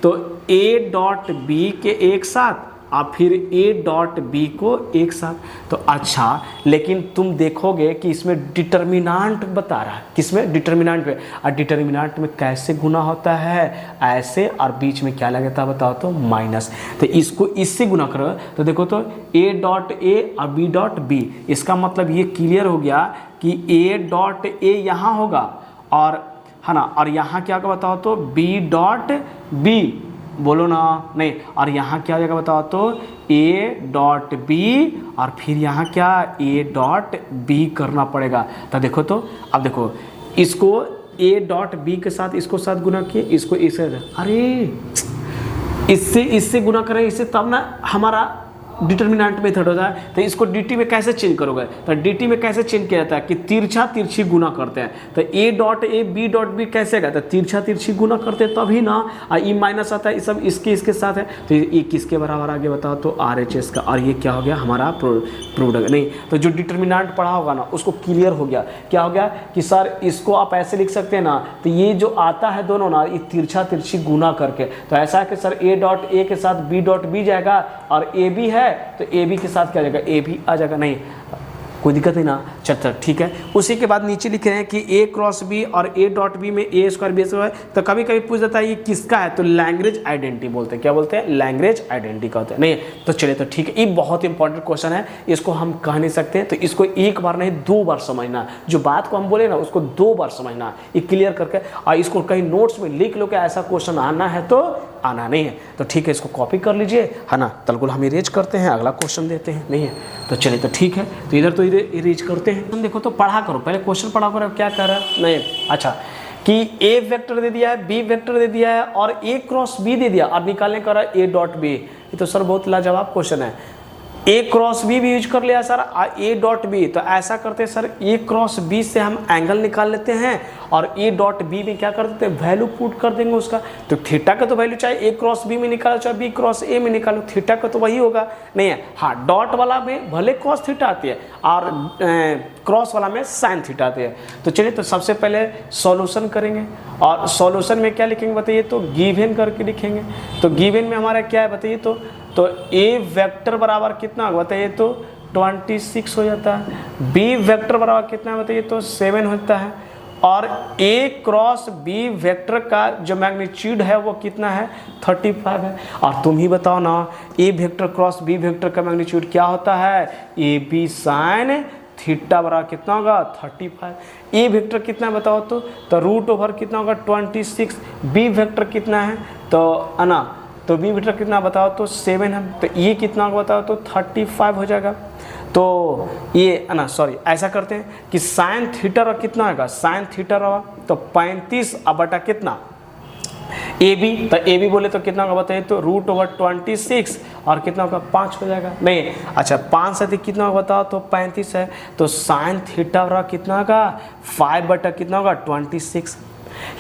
तो ए डॉट बी के एक साथ और फिर ए डॉट बी को एक साथ। तो अच्छा, लेकिन तुम देखोगे कि इसमें डिटर्मिनांट बता रहा है, किसमें डिटर्मिनांट पे, और डिटर्मिनांट में कैसे गुना होता है ऐसे, और बीच में क्या लगता है बताओ तो माइनस। तो इसको इससे गुना करो तो देखो तो ए डॉट ए और बी डॉट बी, इसका मतलब ये क्लियर हो गया कि ए डॉट ए यहाँ होगा और है ना, और यहाँ क्या होगा बताओ तो बी डॉट बी, बोलो ना, नहीं, और यहाँ क्या हो जाएगा बताओ तो ए डॉट बी, और फिर यहाँ क्या ए डॉट बी करना पड़ेगा। तो देखो तो, अब देखो इसको ए डॉट बी के साथ इसको साथ गुना किए, इसको इसे, अरे इससे गुना करें इससे, तब ना हमारा डिटर्मिनेंट मेथड होता है। तो इसको dt में कैसे चेंज करोगे, तो dt में कैसे चेंज किया जाता है कि तिरछा तिरछी गुना करते हैं। तो a dot a b dot b कैसे गया, तो तिरछा तिरछी गुना करते हैं तभी ना। ई माइनस आता है, ये सब इसके साथ है, तो ये किसके बराबर आगे बताओ, तो RHS का। और ये क्या हो गया हमारा प्रोडक्ट, नहीं तो जो डिटर्मिनेंट पढ़ा होगा ना उसको क्लियर हो गया। क्या हो गया कि सर इसको आप ऐसे लिख सकते हैं ना, तो ये जो आता है दोनों ना, ये तिरछा तिरछी गुना करके, तो ऐसा है कि सर a डॉट a के साथ b डॉट b जाएगा, और a b है तो ए बी के साथ क्या आ जाएगा, ए भी आ जाएगा। नहीं कोई दिक्कत नहीं ना, चल ठीक है। उसी के बाद नीचे लिख रहे हैं कि ए क्रॉस बी और ए डॉट बी में ए स्क्वायर बी स्क्वायर, तो कभी कभी पूछ जाता है ये किसका है, तो लैंग्वेज आइडेंटिटी बोलते हैं। क्या बोलते हैं, लैंग्वेज आइडेंटिटी का होता है। नहीं तो चलिए तो ठीक है, ये बहुत इंपॉर्टेंट क्वेश्चन है, इसको हम कह नहीं सकते, तो इसको एक बार नहीं 2 बार समझना। जो बात को हम बोले ना उसको 2 बार समझना, ये क्लियर करके, और इसको कहीं नोट्स में लिख लो कि ऐसा क्वेश्चन आना है तो आना नहीं है, तो ठीक है इसको कॉपी कर लीजिए, है ना। तलकुल हम इरेज करते हैं, अगला क्वेश्चन देते हैं, नहीं है तो चलिए तो ठीक है। तो इधर तो इरेज करते हैं। तुम देखो तो पढ़ा करो, पहले क्वेश्चन पढ़ा करो, क्या कर रहा है। नहीं अच्छा कि ए वेक्टर दे दिया है, बी वेक्टर दे दिया है, और ए क्रॉस बी दे दिया, और निकालने का रहा ए डॉट बी। ये तो सर बहुत लाजवाब क्वेश्चन है। ए क्रॉस बी भी यूज कर लिया सर, ए डॉट बी, तो ऐसा करते हैं सर ए क्रॉस बी से हम एंगल निकाल लेते हैं, और ए डॉट बी में क्या कर देते हैं, वैल्यू पुट कर देंगे उसका। तो थीटा का तो वैल्यू चाहे ए क्रॉस बी में निकालो चाहे बी क्रॉस ए में निकालो, थीटा का तो वही होगा। नहीं है हाँ, डॉट वाला में भले कॉस थीटा आती है और क्रॉस वाला में साइन थीटा आती है। तो चलिए तो सबसे पहले सॉल्यूशन करेंगे, और सॉल्यूशन में क्या लिखेंगे बताइए, तो गिवन करके लिखेंगे। तो गिवन में हमारा क्या है बताइए, तो ए वेक्टर बराबर कितना बताइए, तो 26 हो जाता है। बी वेक्टर बराबर कितना बताइए, तो 7 होता है। और ए क्रॉस बी वेक्टर का जो मैग्नीट्यूड है वो कितना है, 35 है। और तुम ही बताओ ना, ए वेक्टर क्रॉस बी वेक्टर का मैग्नीट्यूड क्या होता है, ए बी साइन थीटा बराबर कितना होगा, 35। ए वेक्टर कितना बताओ, तो रूट ओवर कितना होगा, 26। बी वेक्टर कितना है, तो है ना, तो बी वेक्टर कितना बताओ, तो 7 है। तो ये कितना बताओ, तो 35 हो जाएगा। तो ये है ना, सॉरी ऐसा करते हैं कि साइन थीटा रहा कितना होगा, साइन थीटा रहा तो 35 अब बटा कितना ए बी, तो ए बी बोले तो कितना होगा बताइए, तो रूट ओवर 26 और कितना होगा 5 हो जाएगा। नहीं अच्छा 5 से कितना होगा बताओ, तो 35 है। तो साइन थीटा रहा कितना होगा, 5 बटा कितना होगा 26।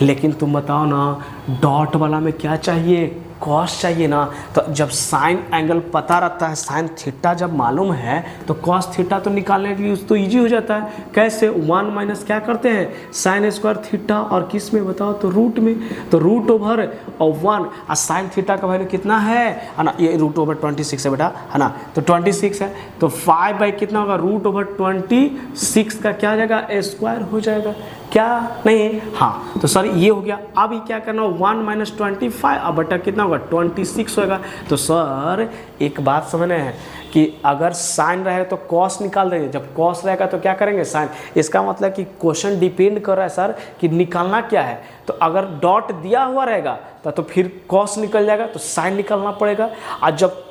लेकिन तुम बताओ ना, डॉट वाला में क्या चाहिए, कॉस चाहिए ना। तो जब साइन एंगल पता रहता है, साइन थीटा जब मालूम है, तो कॉस थीटा तो निकालने के लिए तो इजी हो जाता है। कैसे, 1 माइनस क्या करते हैं, साइन स्क्वायर थीटा, और किस में बताओ, तो रूट में। तो रूट ओवर और 1, और साइन थीटा का वैल्यू कितना है ना, ये रूट ओवर 26 है बेटा, है ना। तो 26 है, तो 5 बाई कितना होगा, रूट ओवर 26 का क्या हो जाएगा, स्क्वायर हो जाएगा। क्या नहीं हाँ, तो सर ये हो गया। अब ये क्या करना, 1 माइनस 25 अब बटा कितना होगा, 26 होगा। तो सर एक बात समझना है कि अगर साइन रहेगा तो कॉस निकाल देंगे, जब कॉस रहेगा तो क्या करेंगे, साइन। इसका मतलब कि क्वेश्चन डिपेंड कर रहा है सर कि निकालना क्या है। तो अगर डॉट दिया हुआ रहेगा तो फिर कॉस निकल जाएगा, तो साइन निकालना पड़ेगा। और जब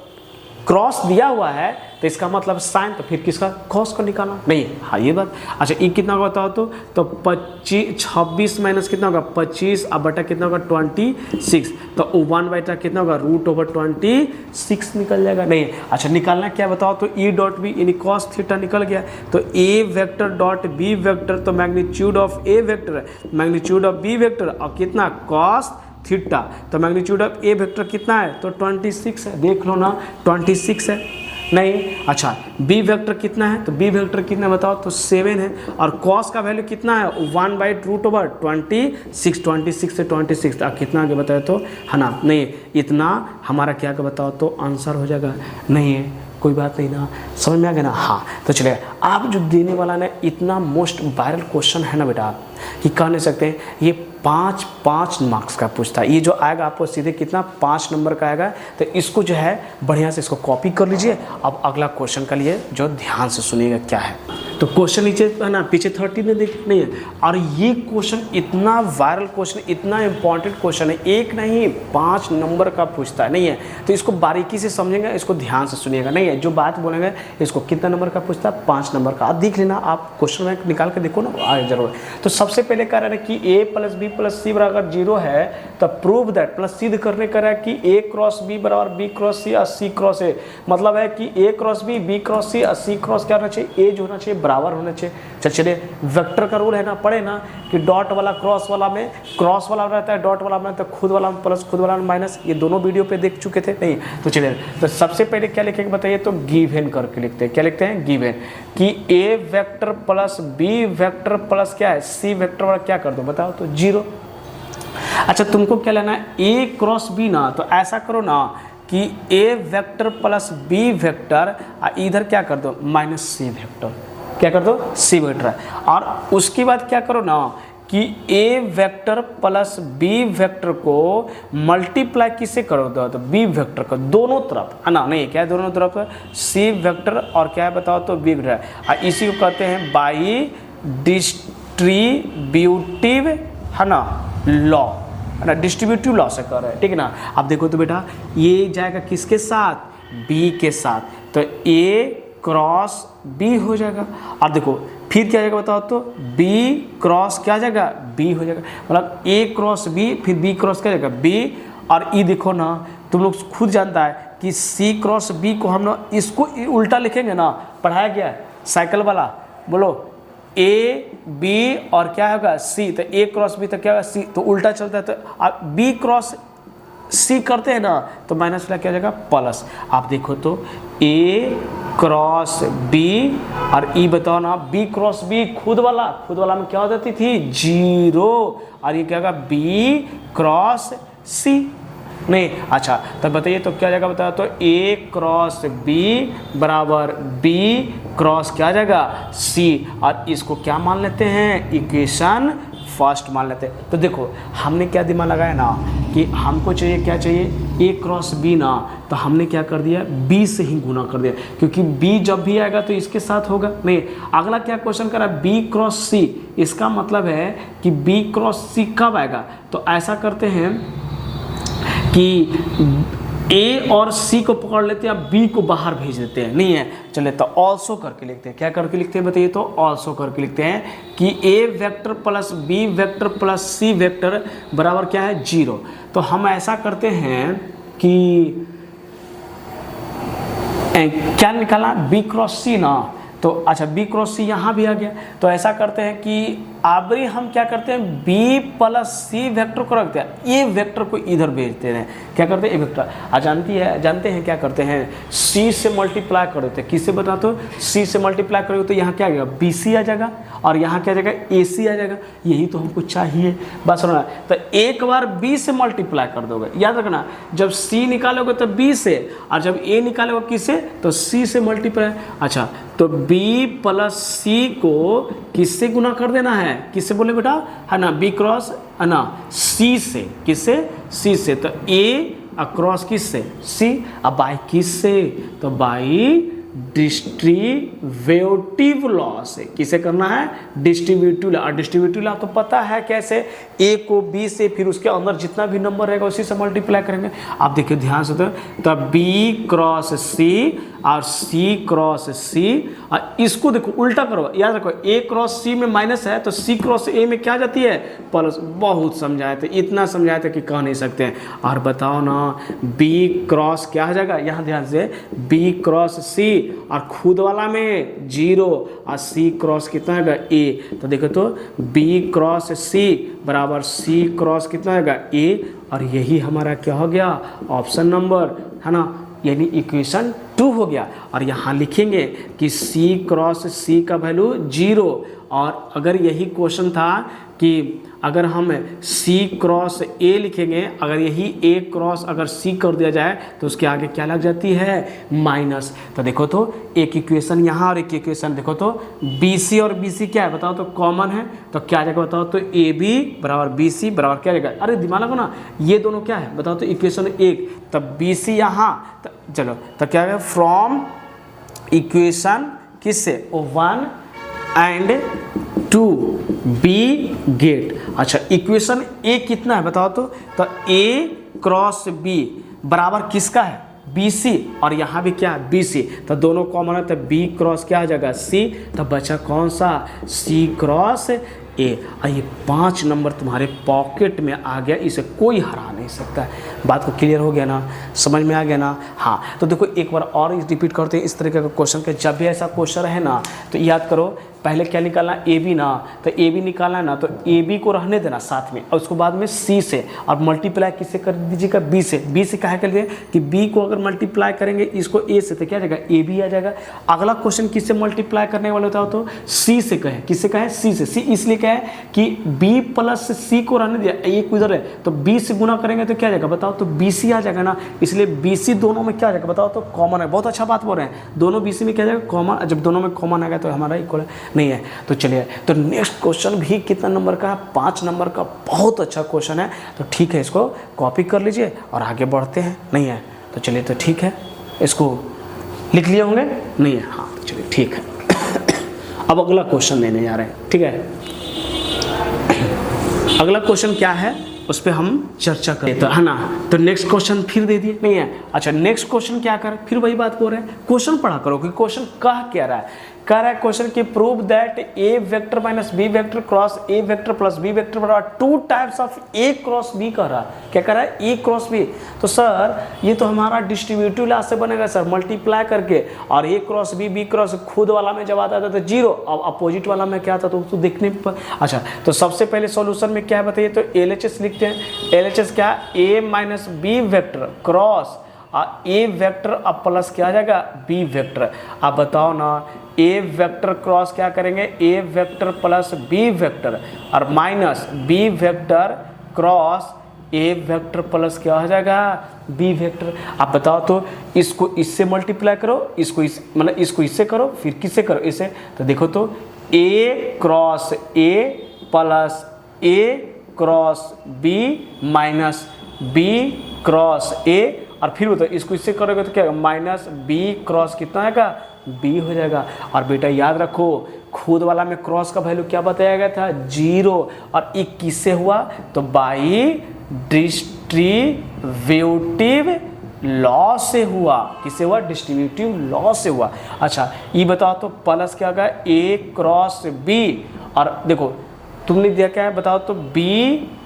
क्रॉस दिया हुआ है तो इसका मतलब साइन, तो फिर किसका, कॉस को निकालना। नहीं हाँ ये बात। अच्छा ये कितना होगा बताओ, तो 26 माइनस कितना होगा 25 अब बटा कितना होगा 26। तो 1 बटा कितना होगा, रूट ओवर 26 निकल जाएगा। नहीं अच्छा निकालना क्या बताओ, तो ई डॉट बी यानी कॉस थीटा निकल गया। तो A vector dot B vector, तो magnitude of A vector magnitude of B vector और कितना, कॉस थीटा। तो मैग्नीट्यूड ऑफ ए वेक्टर कितना है, तो 26 है। देख लो ना 26 है। नहीं अच्छा बी वेक्टर कितना है, तो बी वेक्टर कितना बताओ, तो 7 है। और कॉस का वैल्यू कितना है, 1 बाई रूट ओवर 26 से 26 तक कितना आगे बताए, तो है ना। नहीं इतना हमारा क्या का बताओ, तो आंसर हो जाएगा। नहीं है कोई बात नहीं ना, समझ में आ गया ना। हाँ तो चलिए, आप जो देने वाला ना इतना मोस्ट वायरल क्वेश्चन है ना बेटा, कि कह नहीं सकते हैं, ये 5 मार्क्स का पूछता है। ये जो आएगा आपको सीधे कितना 5 नंबर का आएगा। तो इसको जो है बढ़िया से इसको कॉपी कर लीजिए। अब अगला क्वेश्चन का लिए जो ध्यान से सुनिएगा क्या है। तो क्वेश्चन नीचे है ना, पीछे 30 में देख नहीं है। और ये क्वेश्चन इतना वायरल क्वेश्चन, इतना इंपॉर्टेंट क्वेश्चन है, एक नहीं 5 नंबर का पूछता है। नहीं है तो इसको बारीकी से समझेंगे, इसको ध्यान से सुनिएगा। नहीं है जो बात बोलेंगे इसको कितना नंबर का पूछता है, 5 नंबर का। आप देख लेना, आप क्वेश्चन में निकाल के देखो ना, आगे जरूर। तो सबसे पहले कह रहे हैं कि a प्लस बी प्लस सी बराबर 0 है तो प्रूव दैट, प्लस सिद्ध करने का है कि ए क्रॉस बी बराबर बी क्रॉस सी और सी क्रॉस ए, मतलब है कि ए क्रॉस बी क्रॉस सी और सी क्रॉस क्या होना चाहिए, ए जो होना चाहिए बराबर होना चाहिए। चलिए वेक्टर का रूल है ना, पढ़े ना कि डॉट वाला क्रॉस वाला में क्रॉस वाला रहता है, डॉट वाला में तो खुद वाला में प्लस खुद वाला में माइनस, ये दोनों वीडियो पे देख चुके थे नहीं? तो चलिए तो सबसे पहले क्या लिखेंगे बताइए, तो गिवन करके लिखते हैं। क्या लिखते हैं? गिवन, कि A vector plus B vector plus क्या है सी वेक्टर वाला क्या कर दो बताओ तो 0। अच्छा तुमको क्या लेना है, ए क्रॉस बी ना, तो ऐसा करो ना कि A vector plus B vector इधर क्या कर दो माइनस सी वेक्टर, क्या कर दो सी वेक्टर, और उसके बाद क्या करो ना कि A vector plus B vector को मल्टीप्लाई किससे करो दो, तो बी वेक्टर का दोनों तरफ है ना, नहीं क्या है दोनों तरफ सी वेक्टर और क्या है बताओ तो बी वेक्टर, इसी को कहते हैं बाई डिस्ट्रीब्यूटिव है ना लॉ, है ना, डिस्ट्रीब्यूटिव लॉ से कर रहे हैं, ठीक है ना। अब देखो तो बेटा ये जाएगा किसके साथ, बी के साथ, तो ए क्रॉस बी हो जाएगा, और देखो फिर क्या जाएगा बताओ तो बी क्रॉस क्या जाएगा बी हो जाएगा, मतलब ए क्रॉस बी फिर बी क्रॉस क्या जाएगा बी, और ई देखो ना तुम लोग खुद जानता है कि सी क्रॉस बी को हम ना इसको उल्टा लिखेंगे ना, पढ़ाया गया है साइकिल वाला, बोलो ए बी और क्या होगा सी, तो ए क्रॉस बी तो क्या होगा सी, तो उल्टा चलता है, तो आप बी क्रॉस सी करते हैं ना तो माइनस वाला क्या हो जाएगा प्लस। आप देखो तो ए क्रॉस बी और ई बताओ ना बी क्रॉस बी खुद वाला में क्या हो जाती थी 0, और ये क्या होगा बी क्रॉस सी नहीं। अच्छा तब बताइए तो क्या जाएगा बताओ तो ए क्रॉस बी बराबर बी क्रॉस क्या जाएगा सी, और इसको क्या मान लेते हैं इक्वेशन फर्स्ट मान लेते हैं। तो देखो हमने क्या दिमाग लगाया ना कि हमको चाहिए क्या चाहिए ए क्रॉस बी ना, तो हमने क्या कर दिया बी से ही गुना कर दिया, क्योंकि बी जब भी आएगा तो इसके साथ होगा नहीं। अगला क्या क्वेश्चन करा बी क्रॉस सी, इसका मतलब है कि बी क्रॉस सी कब आएगा, तो ऐसा करते हैं कि ए और सी को पकड़ लेते हैं, बी को बाहर भेज देते हैं, नहीं है चले तो ऑल्सो करके लिखते हैं। क्या करके लिखते हैं बताइए, तो ऑल्सो करके लिखते हैं कि A vector plus B vector plus C vector बराबर क्या है 0। तो हम ऐसा करते हैं कि क्या निकाला बी क्रॉस सी ना, तो अच्छा बी क्रॉस सी यहाँ भी आ गया, तो ऐसा करते हैं कि आबरी हम क्या करते हैं बी प्लस सी वेक्टर को रखते हैं, ए वेक्टर को इधर भेजते हैं, क्या करते हैं ए वेक्टर, जानते हैं क्या करते हैं सी से मल्टीप्लाई कर देते हैं, किससे बता तो सी से मल्टीप्लाई करोगे तो यहाँ क्या आ जाएगा बी सी आ जाएगा, और यहाँ क्या आ जाएगा ए सी आ जाएगा, यही तो हमको चाहिए बस सुना। तो एक बार बी से मल्टीप्लाई कर दोगे, याद रखना जब सी निकालोगे तो बी से, और जब ए निकालोगे किससे तो सी से मल्टीप्लाई। अच्छा तो बी प्लस सी को किससे गुना कर देना है, किससे बोले बेटा है ना बी क्रॉस है ना सी से, किससे सी से, तो ए अक्रॉस किससे सी, अब बाई किससे तो बाई डिस्ट्रीब्यूटिव लॉ से, किसे करना है डिस्ट्रीब्यूटिव लॉ, और डिस्ट्रीब्यूटिव लॉ तो पता है कैसे, ए को बी से फिर उसके अंदर जितना भी नंबर रहेगा उसी से मल्टीप्लाई करेंगे। आप देखिए ध्यान से तो बी क्रॉस सी और सी क्रॉस सी, और इसको देखो उल्टा करो, याद रखो ए क्रॉस सी में माइनस है तो सी क्रॉस ए में क्या जाती है प्लस, बहुत समझाए थे, इतना समझाए थे कि कह नहीं सकते हैं। और बताओ ना बी क्रॉस क्या हो जाएगा, यहाँ ध्यान से बी क्रॉस सी और खुद वाला में 0 और सी क्रॉस कितना आएगा ए, तो देखो तो बी क्रॉस सी बराबर सी क्रॉस कितना आएगा ए, और यही हमारा क्या हो गया ऑप्शन नंबर है ना, यानी इक्वेशन 2 हो गया। और यहाँ लिखेंगे कि सी क्रॉस सी का वैल्यू 0, और अगर यही क्वेश्चन था कि अगर हम सी क्रॉस ए लिखेंगे, अगर यही ए क्रॉस अगर सी कर दिया जाए तो उसके आगे क्या लग जाती है माइनस। तो देखो तो एक इक्वेशन यहाँ और एक इक्वेशन देखो तो बी सी और बी सी क्या है बताओ तो कॉमन है, तो क्या जाएगा बताओ तो ए बी बराबर बी सी बराबर क्या जाएगा, अरे दिमाग लगाओ ना ये दोनों क्या है बताओ तो इक्वेशन 1, तब बी सी यहाँ, चलो तो क्या है फ्रॉम इक्वेशन किससे 1 एंड 2 बी गेट। अच्छा इक्वेशन ए कितना है बताओ तो ए क्रॉस बी बराबर किसका है बी सी, और यहाँ भी क्या है बी सी, तो दोनों कॉमन है तो बी क्रॉस क्या आ जाएगा सी, तो बचा कौन सा सी क्रॉस ए। और ये 5 नंबर तुम्हारे पॉकेट में आ गया, इसे कोई हरा नहीं सकता। बात को क्लियर हो गया ना, समझ में आ गया ना? हाँ, तो देखो एक बार और रिपीट करते हैं इस तरीके का क्वेश्चन के। जब भी ऐसा क्वेश्चन है ना तो याद करो, पहले क्या निकालना, ए बी ना, तो ए बी निकालना है ना, तो ए बी को रहने देना साथ में, और उसको बाद में सी से, और मल्टीप्लाई किससे कर दीजिएगा, बी से। बी से क्या कर दिए कि बी को अगर मल्टीप्लाई करेंगे इसको ए से तो क्या आ जाएगा, ए बी आ जाएगा। अगला क्वेश्चन किससे मल्टीप्लाई करने वाले होता हो तो सी से कहे, किससे कहे, सी से। सी इसलिए कहे कि बी प्लस सी को रहने दिया, ए इधर है तो बी से गुना करेंगे तो क्या आ जाएगा बताओ, तो बी सी आ जाएगा ना, इसलिए बी सी दोनों में क्या आ जाएगा बताओ, तो कॉमन है। बहुत अच्छा बात बोल रहे हैं, दोनों बी सी में क्या आ जाएगा, कॉमन। जब दोनों में कॉमन आ गया तो हमारा इक्वल नहीं है। तो चलिए, तो नेक्स्ट क्वेश्चन भी कितना नंबर का है, 5 नंबर का, बहुत अच्छा क्वेश्चन है। तो ठीक है, इसको कॉपी कर लीजिए और आगे बढ़ते हैं। नहीं है तो चलिए, तो ठीक है, इसको लिख लिए होंगे, नहीं है, हाँ तो चलिए ठीक है। अब अगला क्वेश्चन लेने जा रहे हैं, ठीक है। अगला क्वेश्चन क्या है उस पर हम चर्चा करें, तो है ना। तो नेक्स्ट क्वेश्चन फिर दे दिए, नहीं है। अच्छा, नेक्स्ट क्वेश्चन क्या कर, फिर वही बात बोल रहे हैं, क्वेश्चन पढ़ा करो कि क्वेश्चन कह क्या रहा है। कह रहा है क्वेश्चन कि prove that A vector minus B vector cross A vector plus B vector बराबर 2 types of A cross B कर रहा है। क्या कर रहा है, ए क्रॉस बी। तो सर ये तो हमारा डिस्ट्रीब्यूटिव लॉ से बनेगा सर, मल्टीप्लाई करके, और ए क्रॉस बी क्रॉस, खुद वाला में जब आता था तो 0, अब अपोजिट वाला में क्या आता तो उसको देखने पर। अच्छा, तो सबसे पहले सॉल्यूशन में क्या है बताइए, तो LHS लिखते हैं। LHS क्या, A minus B vector cross A vector, अब प्लस क्या आ जाएगा, बी वेक्टर। आप बताओ ना, ए वेक्टर क्रॉस क्या करेंगे, A vector plus B vector, और minus B vector cross A vector plus क्या हो जाएगा, बी वेक्टर। आप बताओ तो, इसको इससे मल्टीप्लाई करो, इसको इस मतलब इसको इससे करो, फिर किससे करो, इससे। तो देखो तो A cross A plus A cross B minus B cross A, और फिर बताओ इसको इससे करोगे तो क्या, माइनस बी क्रॉस कितना आएगा, बी हो जाएगा। और बेटा याद रखो, खुद वाला में क्रॉस का वैल्यू क्या बताया गया था, 0, और ये किससे हुआ, तो बाई डिस्ट्रीब्यूटिव लॉ से हुआ। किससे हुआ, डिस्ट्रीब्यूटिव लॉ से हुआ। अच्छा, ये बताओ तो प्लस क्या होगा, ए क्रॉस बी, और देखो तुमने दिया क्या है बताओ, तो b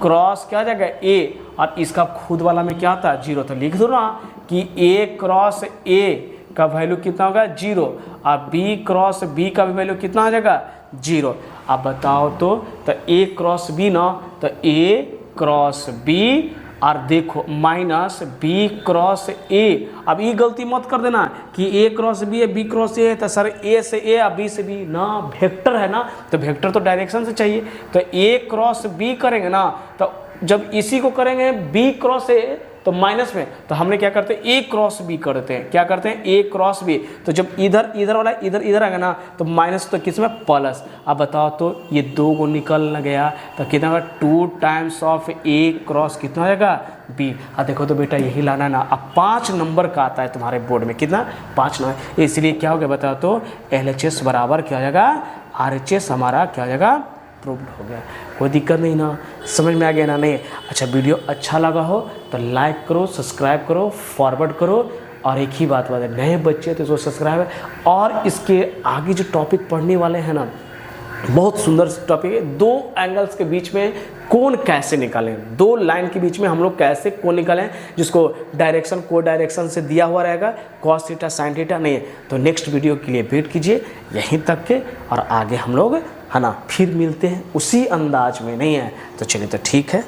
क्रॉस क्या आ जाएगा, a, और इसका खुद वाला में क्या आता है, 0। तो लिख दो ना कि a क्रॉस a का वैल्यू कितना होगा, 0, और b क्रॉस b का भी वैल्यू कितना आ जाएगा, 0। अब बताओ तो a क्रॉस b ना, तो a क्रॉस b, और देखो माइनस बी क्रॉस ए। अब ये गलती मत कर देना कि ए क्रॉस बी है, बी क्रॉस ए है, तो सर ए से ए या बी से बी ना, वेक्टर है ना, तो वेक्टर तो डायरेक्शन से चाहिए। तो ए क्रॉस बी करेंगे ना, तो जब इसी को करेंगे बी क्रॉस ए तो माइनस में, तो हमने क्या करते हैं, ए क्रॉस बी करते हैं। क्या करते हैं, ए क्रॉस बी। तो जब इधर इधर वाला इधर इधर आएगा ना, तो माइनस, तो किस में, प्लस। अब बताओ तो ये 2 को निकल गया तो कितना होगा, 2 टाइम्स ऑफ ए क्रॉस कितना हो जाएगा, बी। अब देखो तो बेटा यही लाना है ना। अब 5 नंबर का आता है तुम्हारे बोर्ड में, कितना, 5 नंबर। इसलिए क्या हो गया बताओ तो, LHS बराबर क्या हो जाएगा, RHS हमारा क्या हो जाएगा, प्रूव्ड हो गया। कोई दिक्कत नहीं ना, समझ में आ गया ना, नहीं। अच्छा, वीडियो अच्छा लगा हो तो लाइक करो, सब्सक्राइब करो, फॉरवर्ड करो, और एक ही बात है, नए बच्चे तो इसको सब्सक्राइब है। और इसके आगे जो टॉपिक पढ़ने वाले हैं ना, बहुत सुंदर टॉपिक है। 2 एंगल्स के बीच में कोण कैसे निकालें, 2 लाइन के बीच में हम लोग कैसे कोण निकालें, जिसको डायरेक्शन को डायरेक्शन से दिया हुआ रहेगा, कॉस थीटा साइन थीटा, नहीं है। तो नेक्स्ट वीडियो के लिए वेट कीजिए यहीं तक के, और आगे हम लोग है ना फिर मिलते हैं उसी अंदाज में, नहीं है। तो चलिए, तो ठीक है।